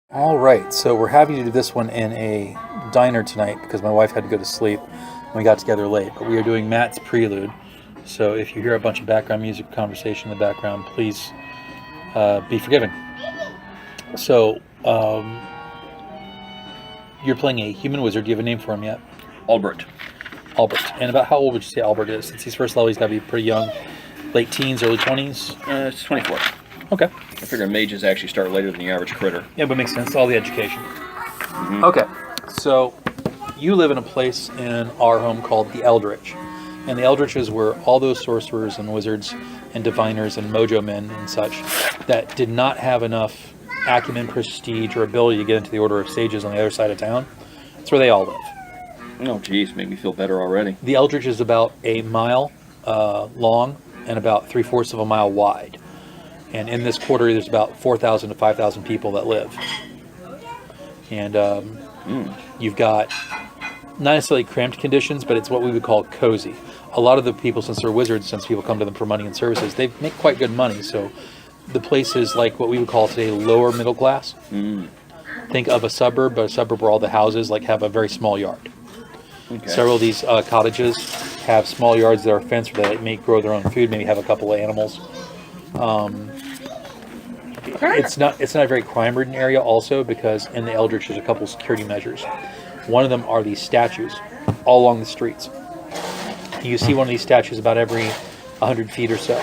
All right, so we're happy to do this one in a diner tonight because my wife had to go to sleep and we got together late. But we are doing Matt's Prelude, so if you hear a bunch of background music conversation in the background, please be forgiven. So, you're playing a human wizard. Do you have a name for him yet? Albert. Albert. And about how old would you say Albert is? Since he's first level, he's got to be pretty young. Late teens, early 20s? It's 24. Okay. I figure mages actually start later than the average critter. Yeah, but it makes sense. All the education. Mm-hmm. Okay, so you live in a place in our home called the Eldritch. And the Eldritch is where all those sorcerers and wizards and diviners and mojo men and such that did not have enough acumen, prestige, or ability to get into the Order of Sages on the other side of town, that's where they all live. Oh, geez, make me feel better already. The Eldritch is about a mile long and about 3/4 of a mile wide. And in this quarter, there's about 4,000 to 5,000 people that live. And you've got not necessarily cramped conditions, but it's what we would call cozy. A lot of the people, since they're wizards, since people come to them for money and services, they make quite good money. So the place is like what we would call today lower middle class. Think of a suburb, but a suburb where all the houses have a very small yard. Okay. Several of these cottages have small yards that are fenced where they may grow their own food, maybe have a couple of animals. It's not a very crime-ridden area also because in the Eldritch there's a couple of security measures. One of them are these statues all along the streets. You see one of these statues about every 100 feet or so,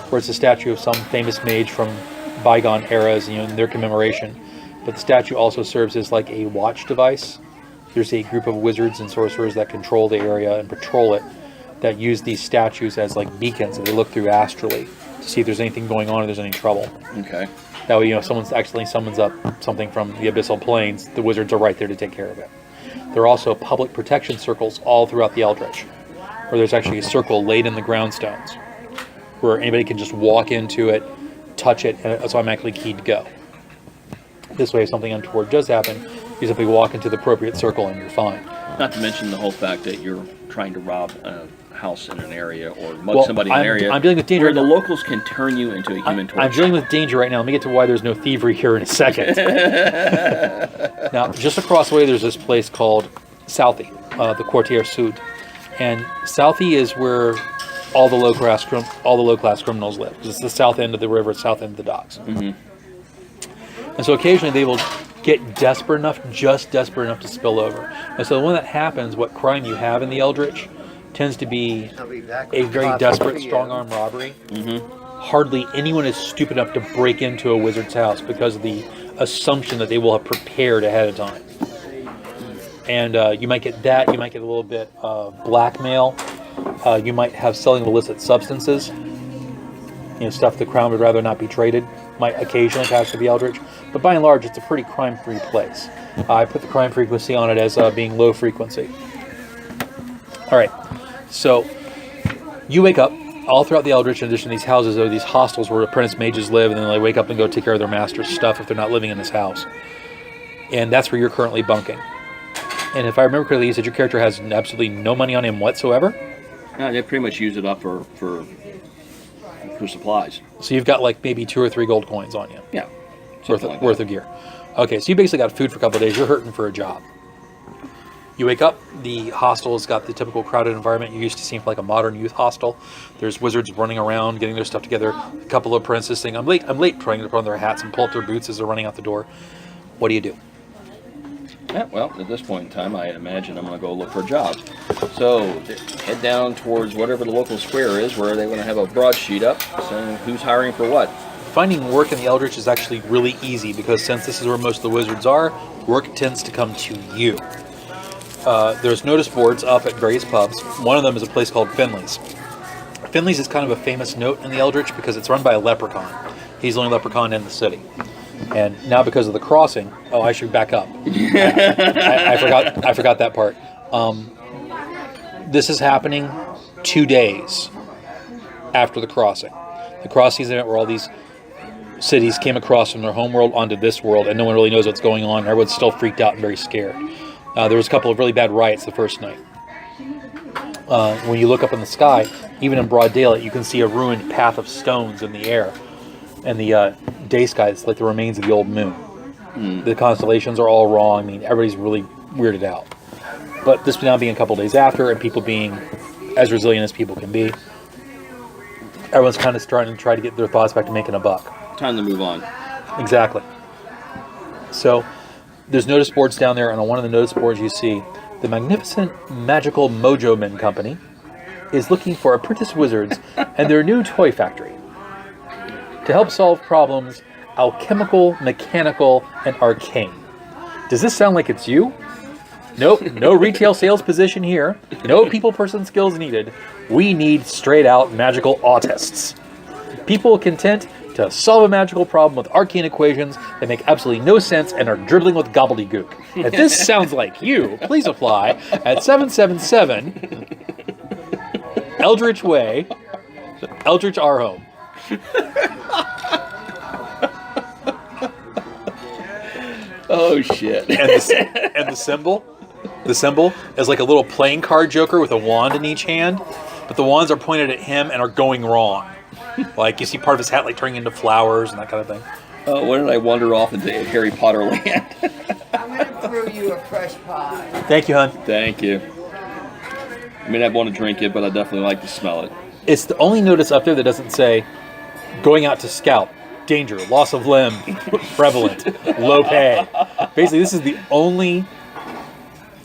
where it's a statue of some famous mage from bygone eras, in their commemoration. But the statue also serves as like a watch device. There's a group of wizards and sorcerers that control the area and patrol it that use these statues as like beacons that they look through astrally to see if there's anything going on or there's any trouble. Okay. That way, if someone's accidentally summons up something from the abyssal planes, the wizards are right there to take care of it. There are also public protection circles all throughout the Eldritch, where there's actually a circle laid in the groundstones, where anybody can just walk into it, touch it, and it's automatically keyed to go. This way, if something untoward does happen, you simply walk into the appropriate circle and you're fine. Not to mention the whole fact that you're trying to rob a house in an area or mug somebody in an area. I'm dealing with danger where the locals can turn you into a human torch. I'm dealing with danger right now. Let me get to why there's no thievery here in a second. Now, just across the way, there's this place called Southie, the Quartier Sud, and Southie is where all the low class criminals live. It's the south end of the river, south end of the docks. Mm-hmm. And so occasionally they will get desperate enough to spill over. And so when that happens, what crime you have in the Eldritch tends to be a very desperate strong-arm robbery. Mm-hmm. Hardly anyone is stupid enough to break into a wizard's house because of the assumption that they will have prepared ahead of time. And you might get that. You might get a little bit of blackmail. You might have selling of illicit substances. Stuff the crown would rather not be traded. Might occasionally pass to the Eldritch. But by and large, it's a pretty crime-free place. I put the crime frequency on it as being low frequency. All right. So you wake up all throughout the Eldritch. In addition to these houses, there are these hostels where apprentice mages live, and then they wake up and go take care of their master's stuff if they're not living in this house. And that's where you're currently bunking. And if I remember correctly, you said your character has absolutely no money on him whatsoever? No, they pretty much use it up for supplies. So you've got like maybe 2 or 3 gold coins on you. Yeah. Worth of gear. Okay, so you basically got food for a couple of days. You're hurting for a job. You wake up, the hostel's got the typical crowded environment you used to see for like a modern youth hostel. There's wizards running around, getting their stuff together. A couple of apprentices saying, I'm late, trying to put on their hats and pull up their boots as they're running out the door. What do you do? Yeah, well, at this point in time, I imagine I'm going to go look for a job. So, head down towards whatever the local square is, where they want to have a broadsheet up saying who's hiring for what. Finding work in the Eldritch is actually really easy because since this is where most of the wizards are, work tends to come to you. There's notice boards up at various pubs. One of them is a place called Finley's. Finley's is kind of a famous note in the Eldritch because it's run by a leprechaun. He's the only leprechaun in the city. And now because of the crossing, I should back up. I forgot that part. This is happening 2 days after the crossing. The crossing is an event where all these cities came across from their home world onto this world, and no one really knows what's going on. Everyone's still freaked out and very scared. There was a couple of really bad riots the first night. When you look up in the sky, even in broad daylight, you can see a ruined path of stones in the air. And the day sky is like the remains of the old moon. The constellations are all wrong. I mean, everybody's really weirded out. But this now being a couple days after, and people being as resilient as people can be, everyone's kind of starting to try to get their thoughts back to making a buck. Time to move on. Exactly. So there's notice boards down there, and on one of the notice boards you see the magnificent Magical Mojo Men Company is looking for apprentice wizards and their new toy factory to help solve problems alchemical, mechanical, and arcane. Does this sound like it's you? Nope, no retail sales position here. No people person skills needed. We need straight out magical autists. People content to solve a magical problem with arcane equations that make absolutely no sense and are dribbling with gobbledygook. If this sounds like you, please apply at 777 Eldritch Way, Eldritch our home. Oh shit! And the symbol is like a little playing card joker with a wand in each hand, but the wands are pointed at him and are going wrong. Like you see part of his hat like turning into flowers and that kind of thing. Oh, when did I wander off into Harry Potter land? I'm going to brew you a fresh pie. Thank you, hon. Thank you. I mean, I want to drink it, but I definitely like to smell it. It's the only notice up there that doesn't say going out to scout, danger, loss of limb, prevalent, low pay. Basically, this is the only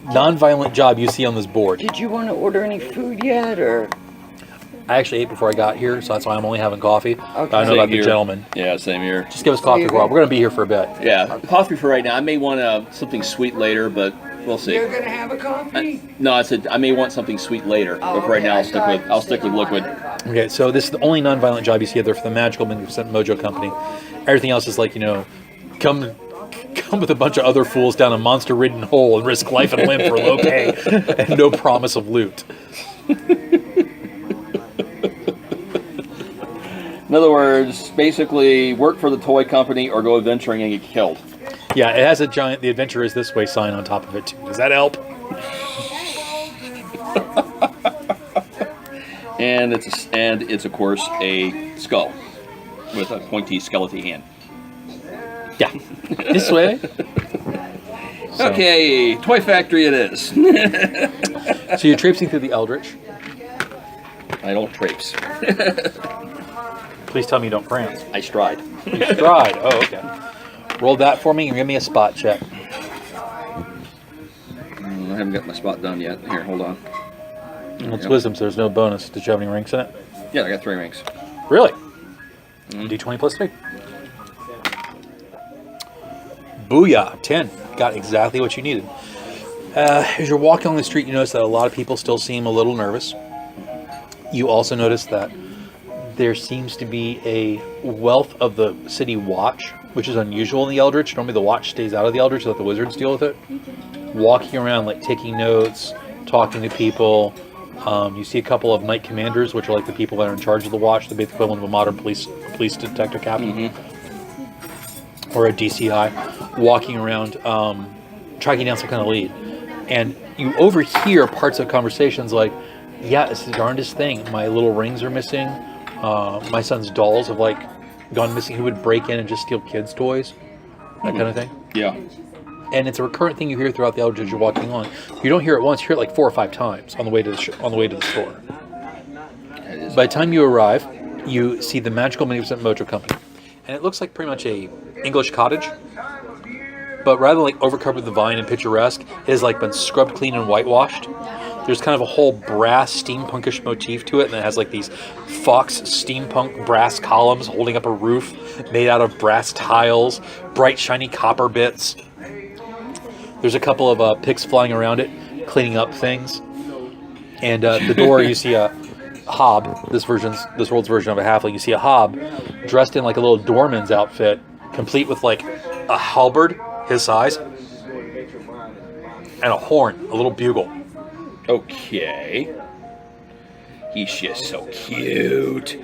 non-violent job you see on this board. Did you want to order any food yet, or? I actually ate before I got here, so that's why I'm only having coffee. Okay. I know Same about here. the gentleman. Yeah, same here. Just give us coffee for a while. We're going to be here for a bit. Yeah, coffee for right now. I may want something sweet later, but we'll see. You're going to have a coffee? No, I said I may want something sweet later, but for right now I'll stick with liquid. Okay, so this is the only non-violent job you see out there for the Magical Magnificent Mojo Company. Everything else is like, come with a bunch of other fools down a monster-ridden hole and risk life and limb for low pay and no promise of loot. In other words, basically work for the toy company or go adventuring and get killed. Yeah, it has a giant "The Adventure is This Way" sign on top of it too. Does that help? And it's of course a skull with a pointy skeleton hand. Yeah, this way. So, Okay, toy factory it is. so you're traipsing through the Eldritch. I don't traipse. Please tell me you don't prance. I stride. You stride. Oh, okay. Roll that for me and give me a spot check. I haven't got my spot done yet. Here, hold on. It's wisdom, so there's no bonus. Did you have any ranks in it? Yeah, I got 3 rings. Really? D20 plus 3. Booyah, 10. Got exactly what you needed. As you're walking on the street, you notice that a lot of people still seem a little nervous. You also notice that there seems to be a wealth of the city watch, which is unusual in the Eldritch. Normally the watch stays out of the Eldritch so that the wizards deal with it. Walking around, like taking notes, talking to people. You see a couple of knight commanders, which are like the people that are in charge of the watch, the equivalent of a modern police detective captain. Or a DCI, walking around, tracking down some kind of lead. And you overhear parts of conversations like, yeah, it's the darndest thing. My little rings are missing. My son's dolls have like gone missing. He would break in and just steal kids' toys, that kind of thing. Yeah. And it's a recurrent thing you hear throughout the Eldritch as you're walking on. You don't hear it once; you hear it like 4 or 5 times on the way to the store. By the time you arrive, you see the Magical Magnificent Mojo Company, and it looks like pretty much a English cottage. But rather than like overcovered with the vine and picturesque, it has like been scrubbed clean and whitewashed. There's kind of a whole brass steampunkish motif to it, and it has like these fox steampunk brass columns holding up a roof made out of brass tiles, bright shiny copper bits. There's a couple of pigs flying around it, cleaning up things. And the door, you see a hob. This world's version of a halfling. You see a hob dressed in like a little doorman's outfit, complete with like a halberd his size, and a horn, a little bugle. Okay. He's just so cute.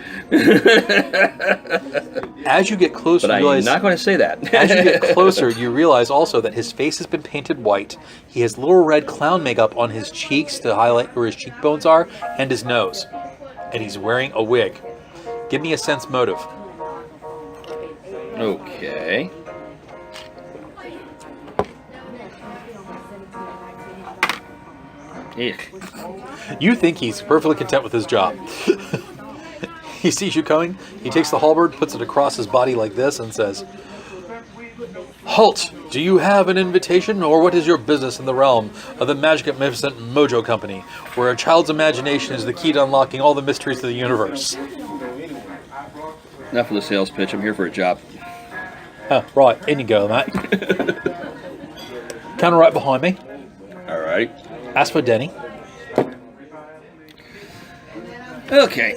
As you get closer, But you I'm realize, not going to say that. as you get closer, you realize also that his face has been painted white. He has little red clown makeup on his cheeks to highlight where his cheekbones are, and his nose. And he's wearing a wig. Give me a sense motive. Okay. Ick. You think he's perfectly content with his job. He sees you coming, he takes the halberd, puts it across his body like this, and says, "Halt! Do you have an invitation, or what is your business in the realm of the Magnificent Mojo Company, where a child's imagination is the key to unlocking all the mysteries of the universe?" Enough of the sales pitch. I'm here for a job. Oh, right, in you go, Matt. Counter right behind me. All right. Ask for Denny. Okay.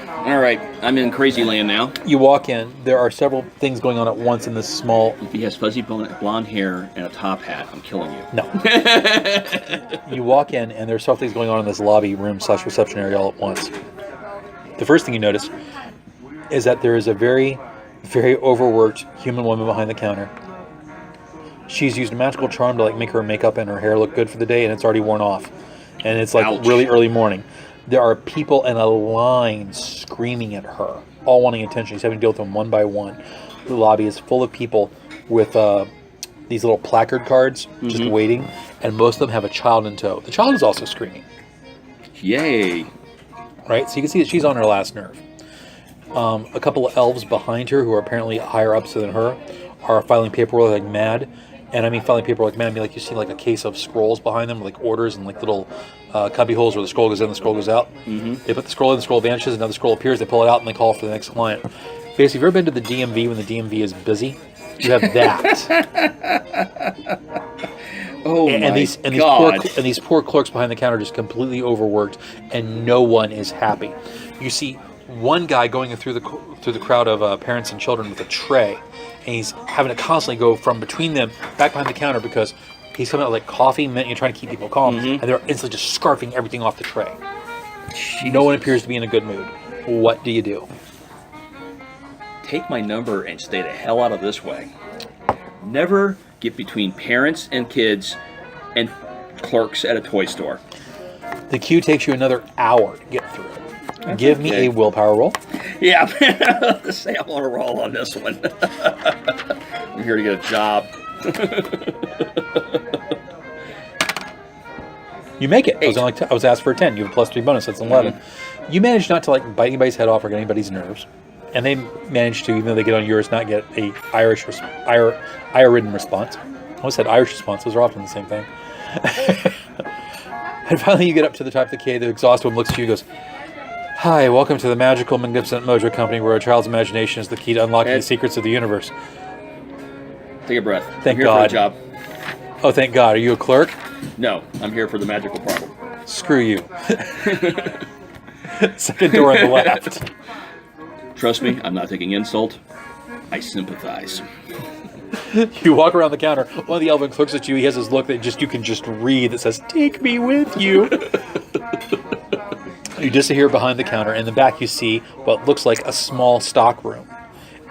All right. I'm in crazy land now. You walk in. There are several things going on at once in this small... If he has fuzzy blonde hair and a top hat, I'm killing you. No. You walk in, and there's several things going on in this lobby room / reception area all at once. The first thing you notice is that there is a very, very overworked human woman behind the counter. She's used a magical charm to make her makeup and her hair look good for the day, and it's already worn off. And it's Ouch. really early morning. There are people in a line screaming at her, all wanting attention. She's having to deal with them one by one. The lobby is full of people with these little placard cards just waiting, and most of them have a child in tow. The child is also screaming. Yay. Right? So you can see that she's on her last nerve. A couple of elves behind her, who are apparently higher ups than her, are filing paperwork like mad. And I mean filing paperwork like mad, I mean like you see like a case of scrolls behind them, like orders and like little cubby holes where the scroll goes in, the scroll goes out. They put the scroll in, the scroll vanishes, another scroll appears, they pull it out, and they call for the next client. Basically, if you've ever been to the DMV when the DMV is busy, you have that. Oh and my God. God. These poor clerks behind the counter just completely overworked, and no one is happy. You see one guy going through the crowd of parents and children with a tray, and he's having to constantly go from between them back behind the counter because he's coming out with like coffee, mint, you're trying to keep people calm, and they're instantly just scarfing everything off the tray. Jesus. No one appears to be in a good mood. What do you do? Take my number and stay the hell out of this way. Never get between parents and kids and clerks at a toy store. The queue takes you another hour to get through. Give me a willpower roll. Yeah, say I'm on a roll on this one. I'm here to get a job. You make it. I was asked for a 10. You have a plus 3 bonus. That's an 11. You manage not to bite anybody's head off or get anybody's nerves. And they manage to, even though they get on yours, not get a ire-ridden response. I almost said Irish response. Those are often the same thing. And finally you get up to the top of the queue. The exhausted one looks at you and goes, "Hi, welcome to the magical, magnificent Mojo Company, where a child's imagination is the key to unlocking the secrets of the universe." Take a breath. Thank I'm here God. for a job. Oh, thank God. Are you a clerk? No, I'm here for the magical problem. Screw you. Second door on the left. Trust me, I'm not taking insult. I sympathize. You walk around the counter. One of the elven looks at you. He has this look that you can just read that says, "Take me with you." You disappear behind the counter. In the back, you see what looks like a small stock room.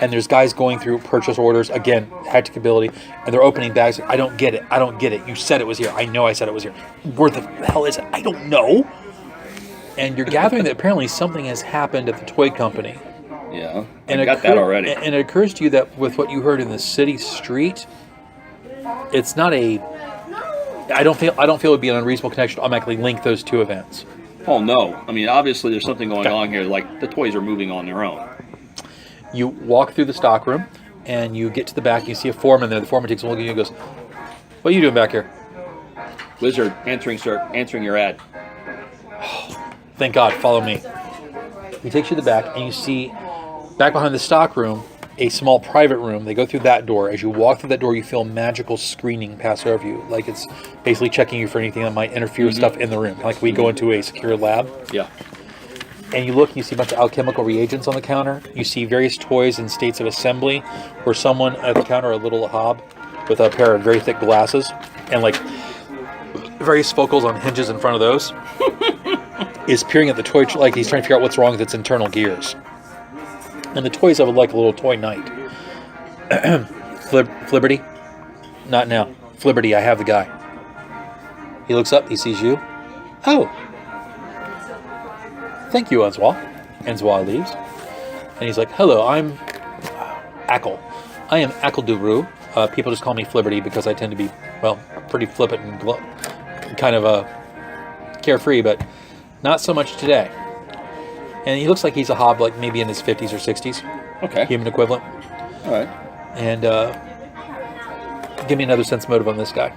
And there's guys going through purchase orders. Again, hectic ability. And they're opening bags. I don't get it. I don't get it. You said it was here. I know I said it was here. Where the hell is it? I don't know. And you're gathering that apparently something has happened at the toy company. Yeah, And I got that already. And it occurs to you that with what you heard in the city street, it's not a... I don't feel it would be an unreasonable connection to automatically link those two events. Oh, no. I mean, obviously there's something going on here. Like, the toys are moving on their own. You walk through the stock room, and you get to the back. You see a foreman there. The foreman takes a look at you and goes, "What are you doing back here?" Wizard, answering your ad. "Thank God, follow me." He takes you to the back, and you see, back behind the stock room, a small private room. They go through that door. As you walk through that door, you feel magical screening pass over you. Like it's basically checking you for anything that might interfere with stuff in the room. Like we go into a secure lab. Yeah. And you look, and you see a bunch of alchemical reagents on the counter. You see various toys in states of assembly, where someone at the counter, a little hob, with a pair of very thick glasses, and like various focals on hinges in front of those, is peering at the toy like he's trying to figure out what's wrong with its internal gears. And the toys have like a little toy knight. Flibberty? Not now. Flibberty, I have the guy. He looks up, he sees you. "Oh. Thank you, Enzwa." Enzwa leaves. And he's like, "Hello, I'm Ackle. I am Ackle Duru. People just call me Flibberty because I tend to be, well, pretty flippant and kind of carefree, but not so much today. And he looks like he's a hob, like maybe in his 50s or 60s, Okay. human equivalent. All right. And give me another sense motive on this guy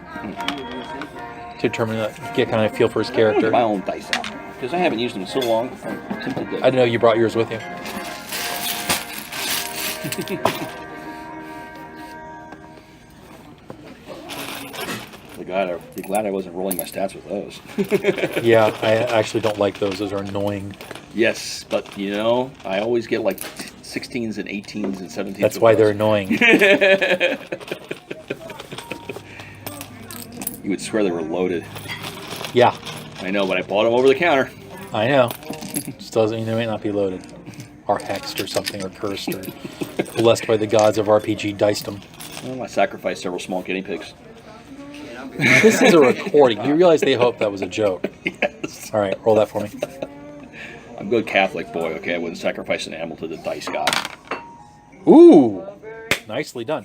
to determine, get kind of a feel for his character. My own dice out because I haven't used them in so long. I'm tempted to. I didn't know you brought yours with you. Be glad I wasn't rolling my stats with those. Yeah, I actually don't like those. Those are annoying. Yes, but you know, I always get like 16s and 18s and 17s. That's with why those. they're annoying. You would swear they were loaded. Yeah, I know, but I bought them over the counter. I know. Just doesn't mean they might not be loaded. Or hexed or something, or cursed, or blessed by the gods of RPG dicedom. Well, I sacrificed several small guinea pigs. This is a recording. You realize they hope that was a joke. Yes. All right, roll that for me. I'm a good Catholic boy, okay? I wouldn't sacrifice an animal to the dice god. Ooh, nicely done.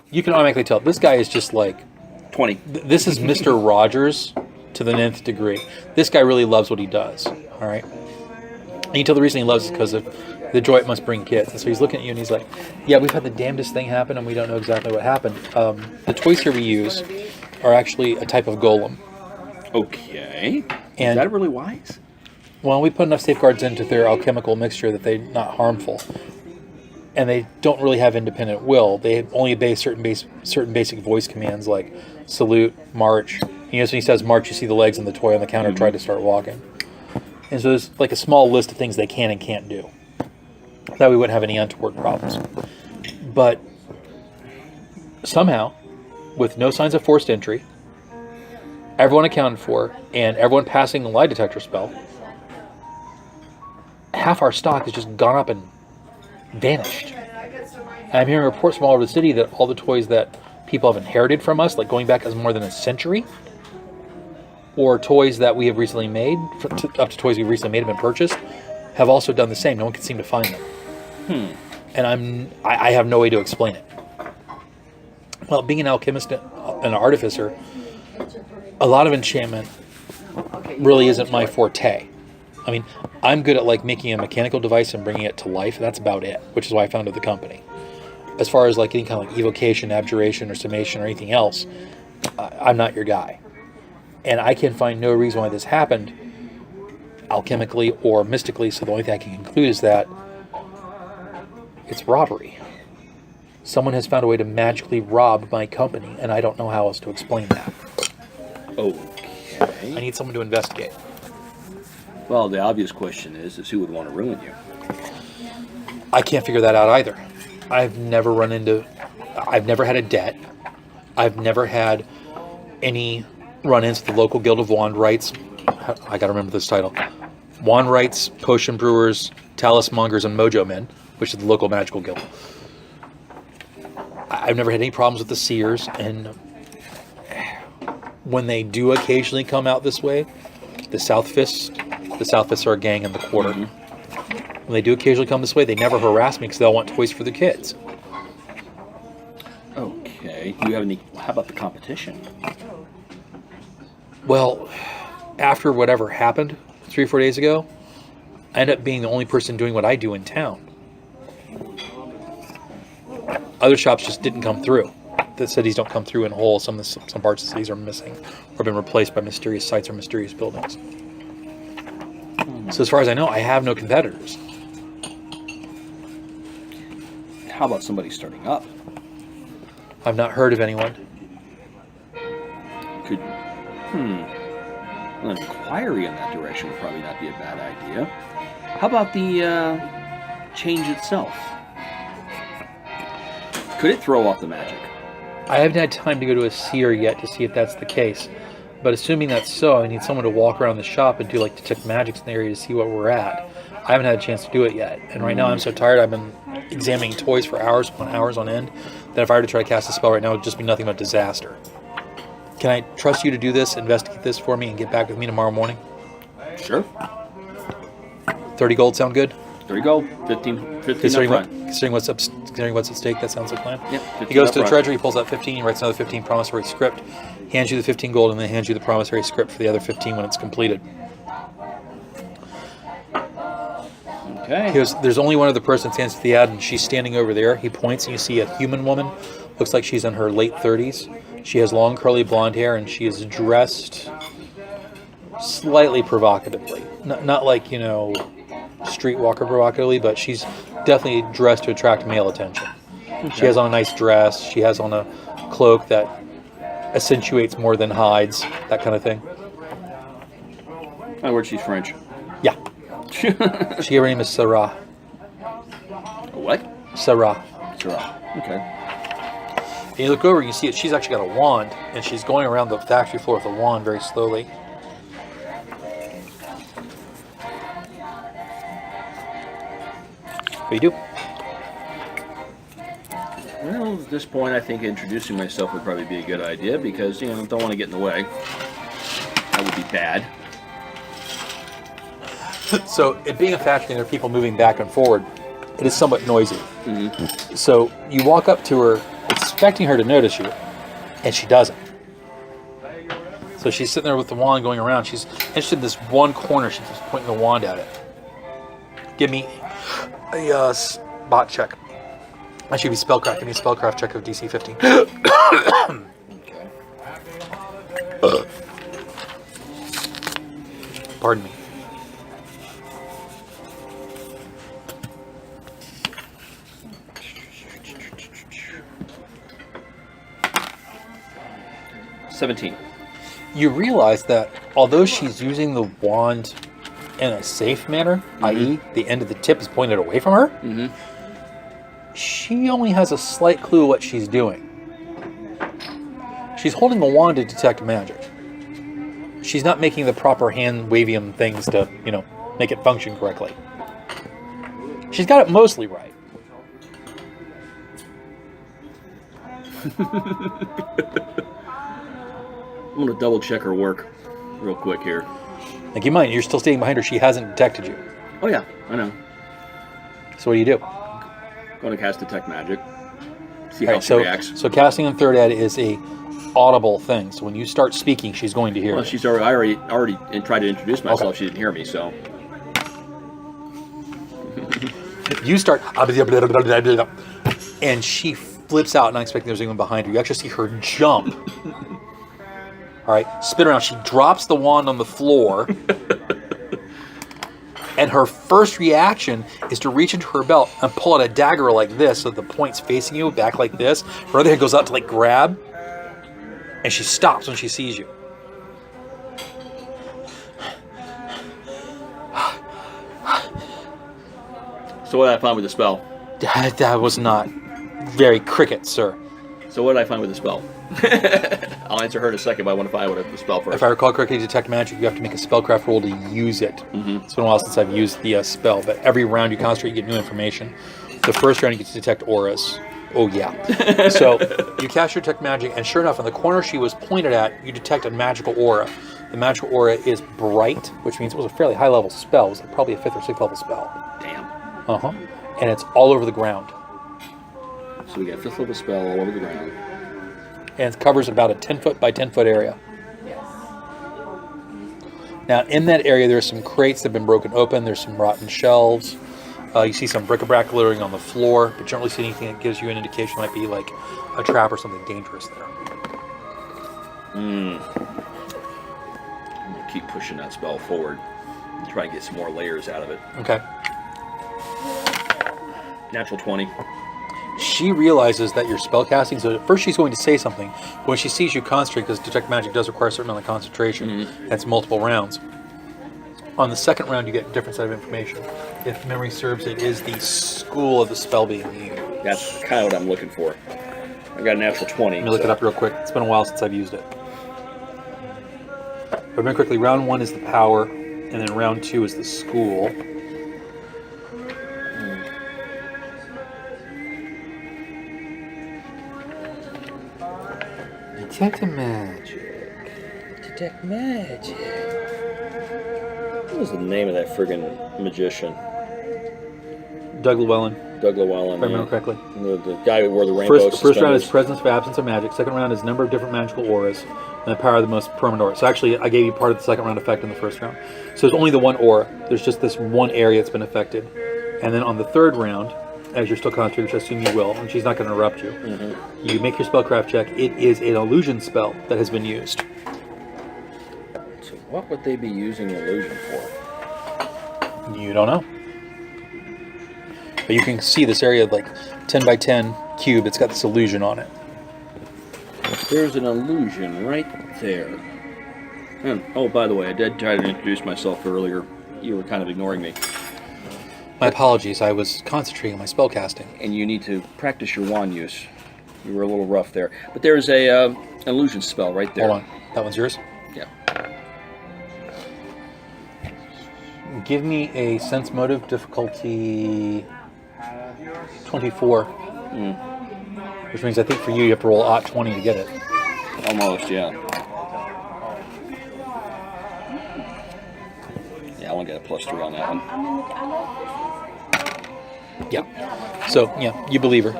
You can automatically tell this guy is just like 20. this is Mr. Rogers to the nth degree. This guy really loves what he does. All right, and you tell the reason he loves it is because of the joy it must bring kids. And so he's looking at you and he's like, "Yeah, we've had the damnedest thing happen, and we don't know exactly what happened. The toys here we use are actually a type of golem. Okay. And is that really wise? Well, we put enough safeguards into their alchemical mixture that they're not harmful, and they don't really have independent will. They only obey certain basic voice commands like salute, march. And when he says march, you see the legs on the toy on the counter try to start walking. And so there's like a small list of things they can and can't do. That we wouldn't have any untoward problems. But somehow, with no signs of forced entry, everyone accounted for, and everyone passing the lie detector spell, half our stock has just gone up and vanished. And I'm hearing reports from all over the city that all the toys that people have inherited from us, like going back as more than a century, or toys that we have recently made, up to toys we've recently made have been purchased, have also done the same. No one can seem to find them. And I have no way to explain it. Well, being an alchemist and an artificer, a lot of enchantment really isn't my forte. I mean, I'm good at like making a mechanical device and bringing it to life. And that's about it, which is why I founded the company. As far as like any kind of like evocation, abjuration, or summation, or anything else, I'm not your guy. And I can find no reason why this happened alchemically or mystically. So the only thing I can conclude is that it's robbery. Someone has found a way to magically rob my company, and I don't know how else to explain that. Okay. I need someone to investigate. Well, the obvious question is who would want to ruin you? I can't figure that out either. I've never had a debt. I've never had any run-ins with the local Guild of Wand Rights. I gotta remember this title. Wand Rights, Potion Brewers, Talismongers, and Mojo Men, which is the local magical guild. I've never had any problems with the seers, and when they do occasionally come out this way, the South Fists are a gang in the quarter. When they do occasionally come this way, they never harass me because they'll want toys for the kids. Okay. Do you have any? How about the competition? Well, after whatever happened 3 or 4 days ago, I ended up being the only person doing what I do in town. Other shops just didn't come through. The cities don't come through in whole. Some parts of the cities are missing or been replaced by mysterious sites or mysterious buildings. So as far as I know, I have no competitors. How about somebody starting up? I've not heard of anyone. Could an inquiry in that direction would probably not be a bad idea. How about the change itself? Could it throw off the magic? I haven't had time to go to a seer yet to see if that's the case. But assuming that's so, I need someone to walk around the shop and do like detect magics in the area to see what we're at. I haven't had a chance to do it yet. And right now I'm so tired, I've been examining toys for hours on end, that if I were to try to cast a spell right now, it would just be nothing but disaster. Can I trust you to do this, investigate this for me, and get back with me tomorrow morning? Sure. 30 gold sound good? There you go. 15 Considering up front. considering what's at stake, that sounds like a plan. Yep, He goes 15 to the up front. treasury, he pulls out 15, he writes another 15 promissory script, hands you the 15 gold, and then hands you the promissory script for the other 15 when it's completed. Okay. There's only one other person that stands to the ad, and she's standing over there. He points, and you see a human woman. Looks like she's in her late 30s. She has long, curly blonde hair, and she is dressed slightly provocatively. Not like, streetwalker provocatively, but she's definitely dressed to attract male attention. Okay. She has on a nice dress. She has on a cloak that accentuates more than hides, that kind of thing. In other words, she's French. Yeah. Her name is Sarah. What? Sarah. Sarah. Okay. And you look over, you see it. She's actually got a wand, and she's going around the factory floor with a wand very slowly. What do you do? Well, at this point, I think introducing myself would probably be a good idea because, I don't want to get in the way. That would be bad. So, it being a factory and there are people moving back and forward, it is somewhat noisy. Mm-hmm. So, you walk up to her, expecting her to notice you, and she doesn't. So, she's sitting there with the wand going around. She's interested in this one corner. She's just pointing the wand at it. Give me a spot check. I should be spellcraft. Give me a spellcraft check of DC 15. Okay. Pardon me. $17. You realize that although she's using the wand in a safe manner, i.e. the end of the tip is pointed away from her, she only has a slight clue what she's doing. She's holding the wand to detect magic. She's not making the proper hand wavium things to, make it function correctly. She's got it mostly right. I'm going to double check her work real quick here. Like, you mind, you're still standing behind her. She hasn't detected you. Oh, yeah, I know. So what do you do? Going to cast Detect Magic. See how she reacts. So casting in third ed is a audible thing. So when you start speaking, she's going to hear Well, you. I already tried to introduce myself. Okay. She didn't hear me, so. You start, and she flips out, not expecting there's anyone behind her. You actually see her jump. All right, spin around. She drops the wand on the floor, and her first reaction is to reach into her belt and pull out a dagger like this, so the point's facing you, back like this. Her other hand goes out to grab, and she stops when she sees you. So what did I find with the spell? That was not very cricket, sir. So what did I find with the spell? I'll answer her in a second, but I want to find out the spell first. If I recall correctly, Detect Magic, you have to make a spellcraft roll to use it. Mm-hmm. It's been a while since I've used the spell, but every round you concentrate, you get new information. The first round, you get to detect auras. Oh, yeah. So you cast your Detect Magic, and sure enough, in the corner she was pointed at, you detect a magical aura. The magical aura is bright, which means it was a fairly high-level spell. It was probably a 5th or 6th level spell. Damn. Uh-huh. And it's all over the ground. So we got 5th level spell all over the ground. And it covers about a 10-foot by 10-foot area. Yes. Now, in that area, there's some crates that have been broken open. There's some rotten shelves. You see some bric-a-brac littering on the floor, but you don't really see anything that gives you an indication might be like a trap or something dangerous there. I'm going to keep pushing that spell forward and try and get some more layers out of it. Okay. Natural 20. She realizes that you're spellcasting, so at first she's going to say something. But when she sees you concentrate, because Detect Magic does require a certain amount of concentration, that's multiple rounds. On the second round, you get a different set of information. If memory serves, it is the school of the spell being used. That's kind of what I'm looking for. I got a natural 20. Let me look it up real quick. It's been a while since I've used it. If I remember correctly, round 1 is the power, and then round 2 is the school. Detect Magic. Detect Magic. What was the name of that friggin' magician? Doug Llewellyn, Doug Llewellyn. if I remember correctly. The guy who wore the rainbow First round is suspenders. presence of absence of magic. Second round is number of different magical auras, and the power of the most permanent aura. So actually, I gave you part of the second round effect in the first round. So there's only the one aura. There's just this one area that's been affected. And then on the third round, as you're still concentrating, which I assume you will, and she's not going to interrupt you, you make your spellcraft check. It is an illusion spell that has been used. So what would they be using illusion for? You don't know. But you can see this area of like 10 by 10 cube. It's got this illusion on it. There's an illusion right there. And, oh, by the way, I did try to introduce myself earlier. You were kind of ignoring me. My apologies. I was concentrating on my spell casting. And you need to practice your wand use. You were a little rough there. But there's a illusion spell right there. Hold on. That one's yours? Yeah. Give me a sense motive difficulty 24. Which means I think for you have to roll odd 20 to get it. Almost, yeah. Yeah, I want to get a +3 on that one. Yeah. So, yeah, you believe her.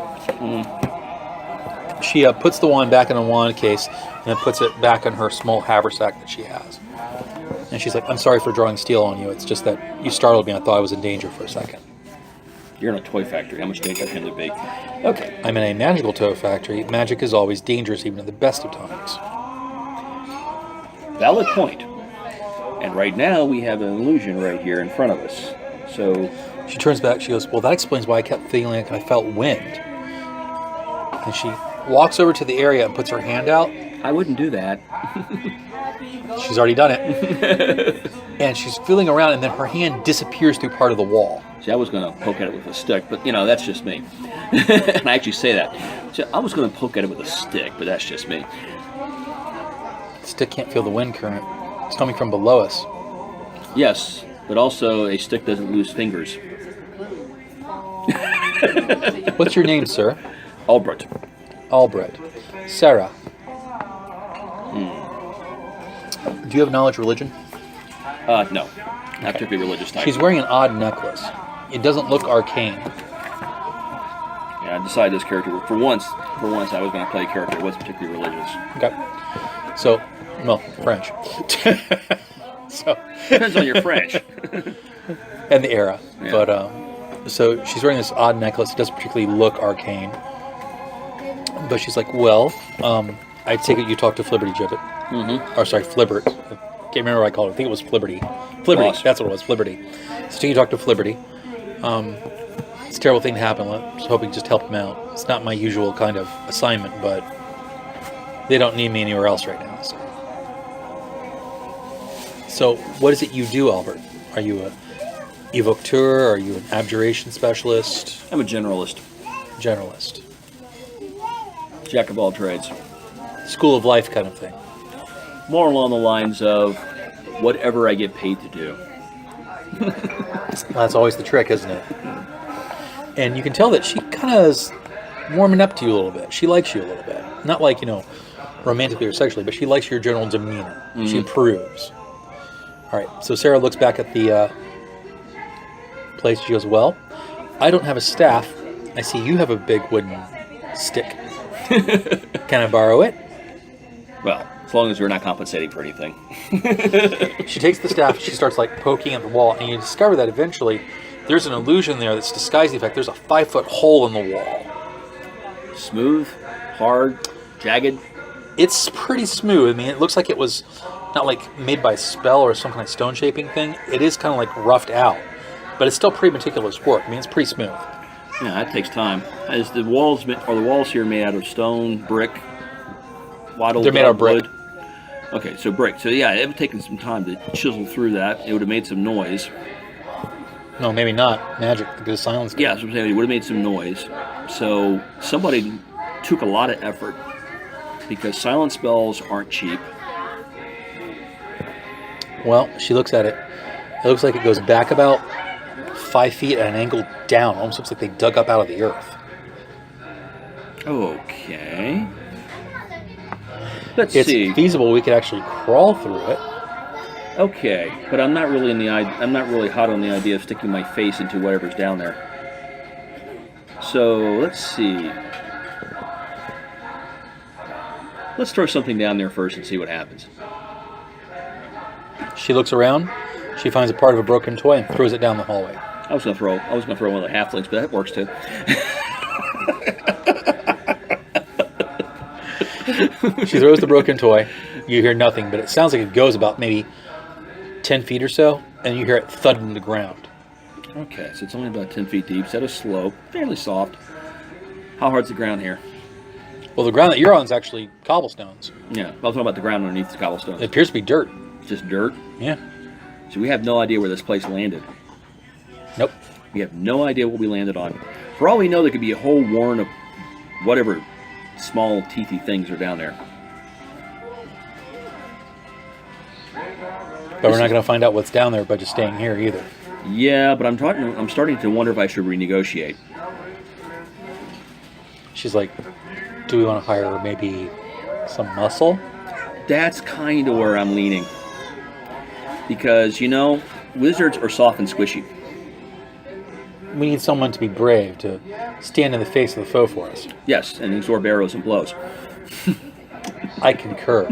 She puts the wand back in the wand case and then puts it back in her small haversack that she has. And she's like, I'm sorry for drawing steel on you. It's just that you startled me. I thought I was in danger for a second. You're in a toy factory. How much do you got him to be? Okay. I'm in a magical toy factory. Magic is always dangerous, even at the best of times. Valid point. And right now we have an illusion right here in front of us. So She turns back. She goes, well, that explains why I kept feeling like I felt wind. And she walks over to the area and puts her hand out. I wouldn't do that. She's already done it. And she's feeling around, and then her hand disappears through part of the wall. See, I was going to poke at it with a stick, but, you know, that's just me. And I actually say that. So I was going to poke at it with a stick, but that's just me. The stick can't feel the wind current. It's coming from below us. Yes, but also a stick doesn't lose fingers. What's your name, sir? Albrecht. Albrecht. Sarah. Do you have knowledge of religion? No. Not particularly religious type. She's wearing an odd necklace. It doesn't look arcane. Yeah, I decided this character, for once I was going to play a character that wasn't particularly religious. Okay. So, well, French. So Depends on your French. and the era. Yeah. But, so she's wearing this odd necklace. It doesn't particularly look arcane. But she's like, well, I take it you talked to Flibberty Gibbet. Or sorry, Flibbert. Can't remember what I called it. I think it was Flibberty. Flibberty, Boss. that's what it was, Flibberty. So you talk to Flibberty. It's a terrible thing to happen. I was hoping to just help him out. It's not my usual kind of assignment, but they don't need me anywhere else right now. So what is it you do, Albert? Are you a evocateur? Are you an abjuration specialist? I'm a generalist. Generalist. Jack of all trades. School of life kind of thing. More along the lines of whatever I get paid to do. That's always the trick, isn't it? And you can tell that she kind of is warming up to you a little bit. She likes you a little bit. Not like, romantically or sexually, but she likes your general demeanor. She approves. All right, so Sarah looks back at the place. She goes, well, I don't have a staff. I see you have a big wooden stick. Can I borrow it? Well, as long as we're not compensating for anything. She takes the staff, she starts like poking at the wall, and you discover that eventually there's an illusion there that's disguised the effect. There's a 5-foot hole in the wall. Smooth, hard, jagged. It's pretty smooth. I mean, it looks like it was not like made by spell or some kind of stone shaping thing. It is kind of like roughed out, but it's still pretty meticulous work. I mean, it's pretty smooth. Yeah, that takes time. Is the walls here made out of stone, brick, wattled? They're made out of brick. Wood? Okay, so brick. So yeah, it would have taken some time to chisel through that. It would have made some noise. No, maybe not. Magic, the good silence. Yeah, that's what I'm saying. It would have made some noise. So somebody took a lot of effort because silent spells aren't cheap. Well, she looks at it. It looks like it goes back about 5 feet at an angle down. Almost looks like they dug up out of the earth. Okay. Let's It's see. feasible we could actually crawl through it. Okay, but I'm not really hot on the idea of sticking my face into whatever's down there. So let's see. Let's throw something down there first and see what happens. She looks around. She finds a part of a broken toy and throws it down the hallway. I was gonna throw one of the halflings, but that works too. She throws the broken toy. You hear nothing, but it sounds like it goes about maybe 10 feet or so, and you hear it thud into the ground. Okay, so it's only about 10 feet deep. Set a slope, fairly soft. How hard's the ground here? Well, the ground that you're on is actually cobblestones. Yeah, I'm talking about the ground underneath the cobblestones. It appears to be dirt. Just dirt. Yeah. So we have no idea where this place landed. Nope. We have no idea what we landed on. For all we know, there could be a whole warren of whatever small teethy things are down there. But we're not going to find out what's down there by just staying here either. Yeah, but I'm starting to wonder if I should renegotiate. She's like, do we want to hire maybe some muscle? That's kind of where I'm leaning. Because, you know, wizards are soft and squishy. We need someone to be brave, to stand in the face of the foe for us. Yes, and absorb arrows and blows. I concur.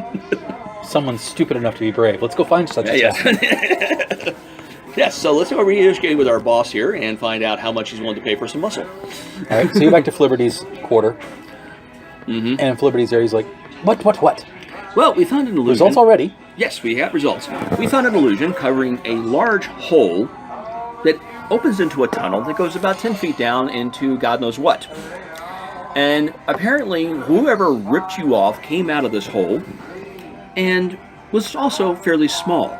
Someone stupid enough to be brave. Let's go find such a someone. Yes, so let's go renegotiate with our boss here and find out how much he's willing to pay for some muscle. All right, so you're back to Flibberty's quarter. Mm-hmm. And in Flibberty's there, he's like, what? Well, we found an illusion. Results already? Yes, we have results. We found an illusion covering a large hole that opens into a tunnel that goes about 10 feet down into God knows what. And apparently, whoever ripped you off came out of this hole and was also fairly small.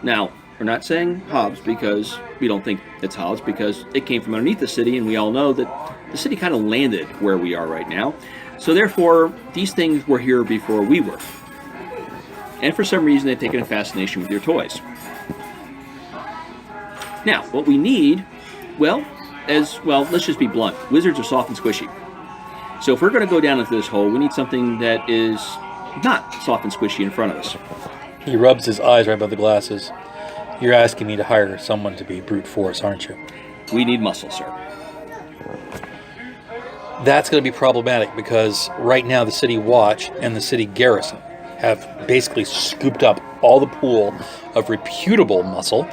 Now, we're not saying Hobbs because we don't think it's Hobbs, because it came from underneath the city, and we all know that the city kind of landed where we are right now. So therefore, these things were here before we were. And for some reason, they've taken a fascination with your toys. Now, what we need, let's just be blunt. Wizards are soft and squishy. So if we're going to go down into this hole, we need something that is not soft and squishy in front of us. He rubs his eyes right above the glasses. You're asking me to hire someone to be brute force, aren't you? We need muscle, sir. That's going to be problematic because right now the city watch and the city garrison have basically scooped up all the pool of reputable muscle